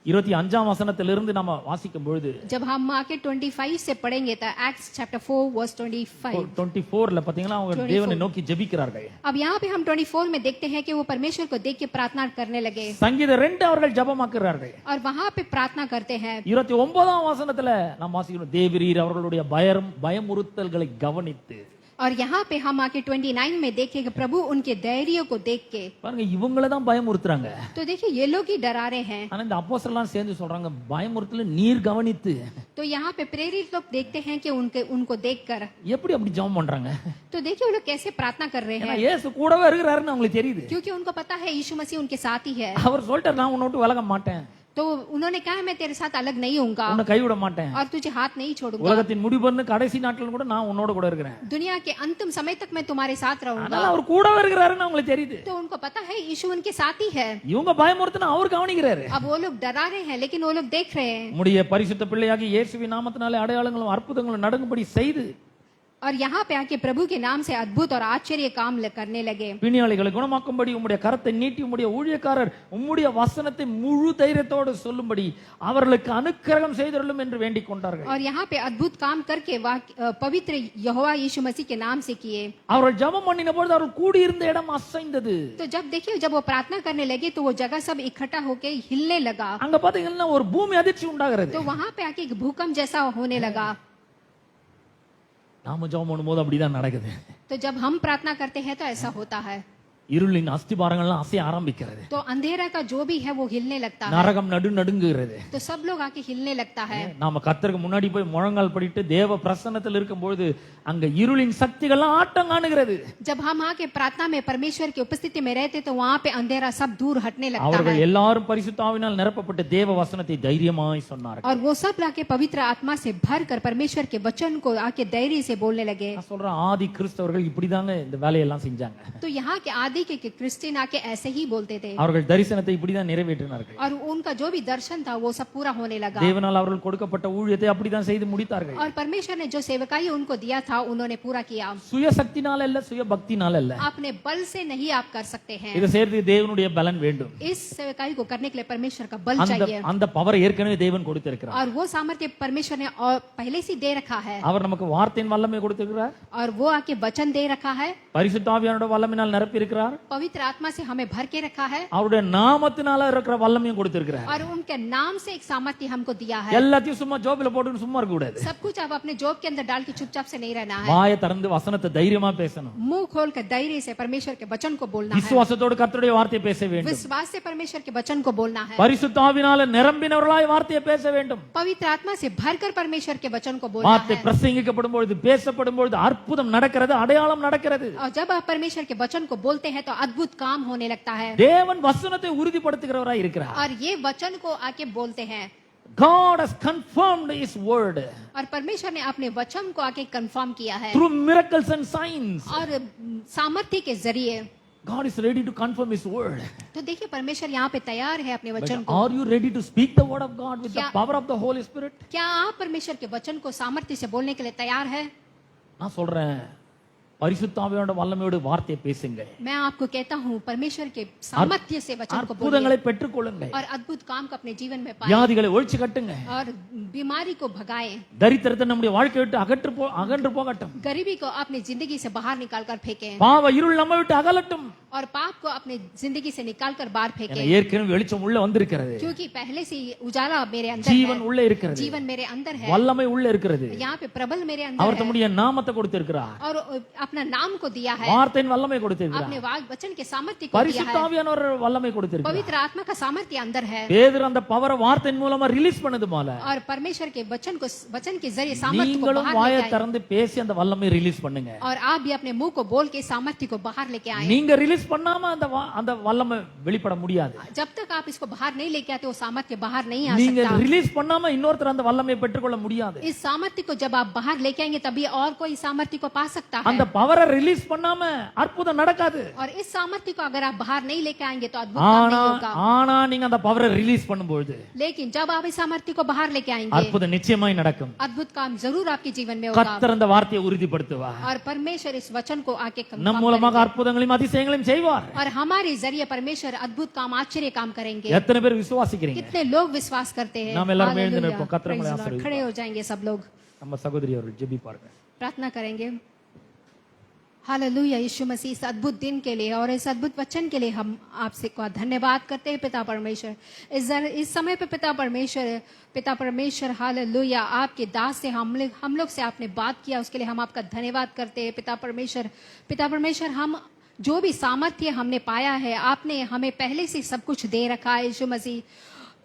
25ஆம் வசனத்திலிருந்து நாம வாசிக்கும் பொழுது जब हम आके 25 से पढ़ेंगे तो एक्ट्स चैप्टर 4 वर्स 25 24ல பாத்தீங்கன்னா அவங்க தேவனை நோக்கி ஜெபிக்கிறார்கள். अब यहाँ पे हम 24 में देखते हैं कि वो परमेश्वर को देख के प्रार्थना करने लगे சங்கீதம் 2 அவர்கள் ஜெபமாக்குறார்கள். और वहाँ पे प्रार्थना करते हैं। 29ஆம் வசனத்துல நாம் வாசிக்கிறோம், தேவரீர் அவர்களுடைய பயமுறுத்தல்களை கவனித்து। और यहाँ पे हम आके 29 में देखें कि प्रभु उनके धैर्य को देख के, பாருங்க இவங்கள தான் பயமுறுத்துறாங்க. तो देखिए ये लोग ही डरा रहे हैं। ஆனா இந்த அப்போஸ்தலர்லாம் சேர்ந்து சொல்றாங்க பயமுறுத்தல நீர் கவனித்து। तो यहाँ पे प्रेरित लोग देखते हैं कि उनको देखकर எப்படி அப்படி ஜெபம் பண்றாங்க? तो देखिए वो लोग कैसे प्रार्थना कर रहे ஏன்னா हैं, இயேசு கூடவே இருக்கிறாருன்னு அவங்களுக்கு தெரியுது. क्योंकि उनको पता है यीशु मसीह उनके साथ ही है। அவர் சொல்லிட்டார் நான் உன்னை விட்டு விலக மாட்டேன். तो उन्होंने कहा मैं तेरे साथ अलग नहीं होऊंगा உன்னை கைவிட மாட்டேன், और तुझे हाथ नहीं छोड़ूंगा, உலகத்தின் முடிவு கடைசி நாட்கள் கூட நான் உன்னோட கூட இருக்கிறேன். दुनिया के अंतिम समय तक मैं तुम्हारे साथ रहूंगा. அதனால அவர் கூடவே இருக்கிறாருன்னு அவங்களுக்கு தெரியுது. तो उनको पता है यीशु उनके साथ ही है. இவங்க பயமுறுத்தினா அவர் கவனிக்கிறாரு. अब वो लोग डरा रहे हैं लेकिन वो लोग देख रहे हैं. உம்முடைய பரிசுத்த பிள்ளையாகி இயேசுவின் நாமத்தினாலே அடையாளங்களும் அற்புதங்களும் நடக்கும்படி செய்து और यहाँ पे आके प्रभु के नाम से अद्भुत और आश्चर्य काम करने लगे. பிணியாளிகளை குணமாக்கும்படி உம்முடைய கரத்தை நீட்டி உம்முடைய ஊழியக்காரர் உம்முடைய வசனத்தை முழு தைரியத்தோடு சொல்லும்படி அவர்களுக்கு அனுக்கிரகம் செய்தருளும் என்று வேண்டிக் கொண்டார்கள். और यहाँ पे अद्भुत काम करके पवित्र यहोवा यीशु मसीह के नाम से किए. அவர்கள் ஜெபம் பண்ணின பொழுது அவர்கள் கூடியிருந்த இடம் அசைந்தது. तो जब देखिए जब वो प्रार्थना करने लगे तो वो जगह सब इकट्ठा होके हिलने लगा. அங்க பாத்தீங்கன்னா ஒரு பூமி அதிர்ச்சி உண்டாகிறது. तो वहां पे आके एक भूकंप जैसा होने लगा. நாம ஜெபம் பண்ணும்போது அப்படிதான் நடக்குது. तो जब हम प्रार्थना करते हैं तो ऐसा होता है. இருளின் அஸ்திபாரங்கள்லாம் அசைய ஆரம்பிக்கிறது. तो अंधेरा का जो भी है वो हिलने लगता है. நரகம் நடுங்குகிறது. तो सब लोग आके हिलने लगता है. நாம கர்த்தருக்கு முன்னாடி போய் முழங்கால் படிட்டு தேவ பிரசன்னத்தில் இருக்கும்போது அங்க இருளின் சக்திகள்லாம் ஆட்டம் காணுகிறது. जब हम आके प्रार्थना में परमेश्वर की उपस्थिति में रहते तो वहां पे अंधेरा सब दूर हटने लगता அவர்கள் है. எல்லாரும் பரிசுத்த ஆவியினால் நிரப்பப்பட்டு தேவ வசனத்தை தைரியமாய் சொன்னார்கள். और वो सब आके पवित्र आत्मा से भरकर परमेश्वर के वचन को आके धैर्य से बोलने लगे. நான் சொல்றேன் ஆதி கிறிஸ்தவர்கள் இப்படிதாங்க இந்த வேலையெல்லாம் செஞ்சாங்க. तो यहाँ के आदि के क्रिश्चियन आके ऐसे ही बोलते थे. அவர்கள் தரிசனத்தை இப்படிதான் நிறைவேற்றினார்கள். और उनका जो भी दर्शन था वो सब पूरा होने लगा. தேவனால் அவர்கள் கொடுக்கப்பட்ட ஊழியத்தை அப்படிதான் செய்து முடித்தார்கள். और परमेश्वर ने जो सेवकाई उनको दिया था उन्होंने पूरा किया. சுய சக்தினால இல்ல, சுய பக்தினால இல்ல. अपने बल से नहीं आप कर सकते हैं. இதை செய்யறதுக்கு தேவனுடைய பலன் வேண்டும். इस सेवकाई को करने के लिए परमेश्वर का बल அந்த चाहिए. அந்த பவர் ஏற்கனவே தேவன் கொடுத்திருக்கிறார். और वो सामर्थ्य परमेश्वर ने और पहले से दे रखा है. அவர் நமக்கு வார்த்தையின் வல்லமை கொடுத்திருக்கிறார். और वो आके वचन दे रखा है. பரிசுத்த ஆவியானோட வல்லமையினால் நிரப்பி இருக்கிறார். पवित्र आत्मा से हमें भर के रखा है. அவருடைய நாமத்தினால இருக்கிற வல்லமையும் கொடுத்திருக்கிறார். और उनके नाम से एक सामर्थ्य हमको दिया है. எல்லாத்தையும் சும்மா ஜோபில போட்டு சும்மா இருக்க கூடாது. सब कुछ आप अपने जॉब के अंदर डाल के चुपचाप से नहीं रहना है. வாயை திறந்து வசனத்தை தைரியமா பேசணும். मुंह खोल कर धैर्य से परमेश्वर के वचन को बोलना है. விசுவாசத்தோடு கர்த்தருடைய வார்த்தையை பேச வேண்டும். विश्वास से परमेश्वर के वचन को बोलना है. பரிசுத்த ஆவியினால நிரம்பினவர்களாய் வார்த்தையை பேச வேண்டும். पवित्र आत्मा से भरकर परमेश्वर के वचन को बोलना வார்த்தை है. பிரசங்கிக்கப்படும் பொழுது பேசப்படும் பொழுது அற்புதம் நடக்கிறது, அடையாளம் நடக்கிறது. और जब आप परमेश्वर के वचन को बोलते हैं तो अद्भुत काम होने लगता है. தேவன் வசனத்தை உறுதிப்படுத்துகிறவராய் இருக்கிறார். और ये वचन को आके बोलते हैं. God has confirmed his word और परमेश्वर ने अपने वचन को आके कंफर्म किया है. through miracles and signs. और सामर्थ्य के जरिए. God is ready to confirm his word. तो देखिए परमेश्वर यहाँ पे तैयार है अपने But वचन को. are you ready to speak the word of God with the क्या- power of the Holy Spirit? क्या आप परमेश्वर के वचन को सामर्थ्य से बोलने के लिए तैयार है? நான் சொல்றேன், பரிசுத்த ஆவியோட வல்லமையோடு வார்த்தையை பேசுங்க. मैं आपको कहता हूँ परमेश्वर के सामर्थ्य से वचन को बोलिए. அற்புதங்களை பெற்றுக்கொள்ளுங்க. और अद्भुत काम को अपने जीवन में पाए. வியாதிகளை ஒழிச்சு கட்டுங்க. और बीमारी को भगाएं. தரித்திரத்தை நம்முடைய வாழ்க்கை விட்டு அகன்று போகட்டும். गरीबी को अपनी जिंदगी से बाहर निकाल कर फेंकें. பாவ இருள் நம்ம விட்டு அகலட்டும். और पाप को अपने जिंदगी से निकाल कर बाहर ஏன்னா फेंकें. ஏற்கனவே வெளிச்சம் உள்ள வந்திருக்கிறது. क्योंकि पहले से ही उजाला मेरे अंदर ஜீவன் है. உள்ள இருக்கிறது. जीवन मेरे अंदर है. வல்லமை உள்ள இருக்கிறது. यहाँ पे प्रबल मेरे அவர் अंदर है. தம்முடைய நாமத்தை கொடுத்திருக்கிறார். और अपना नाम को दिया है. வார்த்தையின் வல்லமை கொடுத்திருக்கிறார். अपने वचन के सामर्थ्य को दिया பரிசுத்த है. ஆவியானவர் வல்லமை கொடுத்திருக்கிறார். पवित्र आत्मा का सामर्थ्य अंदर है. பேதுரு அந்த பவரை வார்த்தையின் மூலமா ரிலீஸ் பண்ணது போல और परमेश्वर के वचन के जरिए सामर्थ्य को நீங்களும் बाहर வாயை लेके आए. திறந்து பேசி அந்த வல்லமை ரிலீஸ் பண்ணுங்க. और आप भी अपने मुंह को बोल के सामर्थ्य को बाहर लेके आए. நீங்க ரிலீஸ் பண்ணாம அந்த வல்லமை வெளிப்பட முடியாது. जब तक आप इसको बाहर नहीं लेके आते वो सामर्थ्य बाहर नहीं आ நீங்க सकता. ரிலீஸ் பண்ணாம இன்னொருத்தர் அந்த வல்லமையை பெற்றுக்கொள்ள முடியாது. इस सामर्थ्य को जब आप बाहर लेके आएंगे तभी और कोई सामर्थ्य को पा सकता है. அந்த பவரை ரிலீஸ் பண்ணாம அற்புதம் நடக்காது. और इस सामर्थ्य को अगर आप बाहर नहीं लेके आएंगे तो अद्भुत काम ஆனா नहीं होगा. ஆனா நீங்க அந்த பவரை ரிலீஸ் பண்ணும்போது लेकिन जब आप इस सामर्थ्य को बाहर लेके आएंगे அற்புதம் நிச்சயமாய் நடக்கும். अद्भुत काम जरूर आपके जीवन में होगा. கர்த்தர் அந்த வார்த்தையை உறுதிப்படுத்துவார். और परमेश्वर इस वचन को आके நம் confirm மூலமாக करेंगे. அற்புதங்களையும் அதிசயங்களையும் செய்வார். और हमारे जरिए परमेश्वर अद्भुत काम आश्चर्य काम करेंगे. எத்தனை பேர் விசுவாசிக்கிறீங்க? कितने लोग विश्वास करते हैं? நாம் எல்லாரும் எழுந்து हालेलुया. நிற்போம். கர்த்தர் நம்மை Praise the Lord. ஆசீர்வதிப்பார். खड़े हो जाएंगे सब लोग. நம்ம சகோதரி அவர்கள் ஜெபிப்பார்கள். प्रार्थना करेंगे. हालेलुया यीशु मसीह इस अद्भुत दिन के लिए और इस अद्भुत वचन के लिए हम आपसे का धन्यवाद करते हैं पिता परमेश्वर. इस समय पे पिता परमेश्वर हालेलुया आपके दास से हम लोग से आपने बात किया उसके लिए हम आपका धन्यवाद करते हैं पिता परमेश्वर. हम जो भी सामर्थ्य हमने पाया है आपने हमें पहले से सब कुछ दे रखा है यीशु मसीह.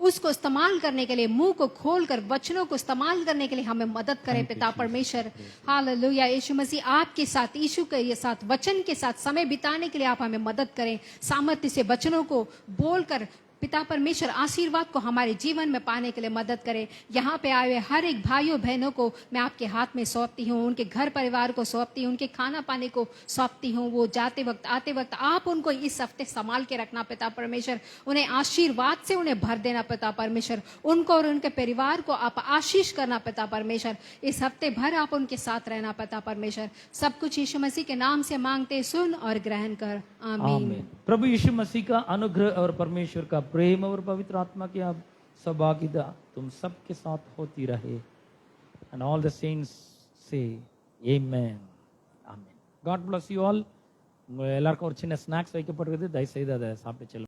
उसको इस्तेमाल करने के लिए मुंह को खोलकर वचनों को इस्तेमाल करने के लिए हमें मदद करें पिता परमेश्वर. हालेलुया यीशु मसीह आपके साथ यीशु के साथ वचन के साथ समय बिताने के लिए आप हमें मदद करें. सामर्थ्य से वचनों को बोलकर पिता परमेश्वर आशीर्वाद को हमारे जीवन में पाने के लिए मदद करे। यहाँ पे आए हुए हर एक भाइयों बहनों को मैं आपके हाथ में सौंपती हूँ, उनके घर परिवार को सौंपती हूँ, उनके खाना पाने को सौंपती हूँ। वो जाते वक्त आते वक्त आप उनको इस हफ्ते संभाल के रखना पिता परमेश्वर, उन्हें आशीर्वाद से उन्हें भर देना पिता परमेश्वर, उनको और उनके परिवार को आप आशीष करना पिता परमेश्वर। इस हफ्ते भर आप उनके साथ रहना पिता परमेश्वर। सब कुछ यीशु मसीह के नाम से मांगते, सुन और ग्रहण कर, आमीन। आमीन। प्रभु यीशु मसीह का अनुग्रह और परमेश्वर का प्रेम और पवित्र आत्मा की आप सहभागिता तुम सबके साथ होती रहे। And all the saints say amen. Amen. God bless you all. உங்க எல்லாருக்கும் ஒரு சின்ன ஸ்நாக்ஸ் வைக்கப்பட்டிருக்குது, தயவு செய்து அதை சாப்பிட்டு செல்லுங்க.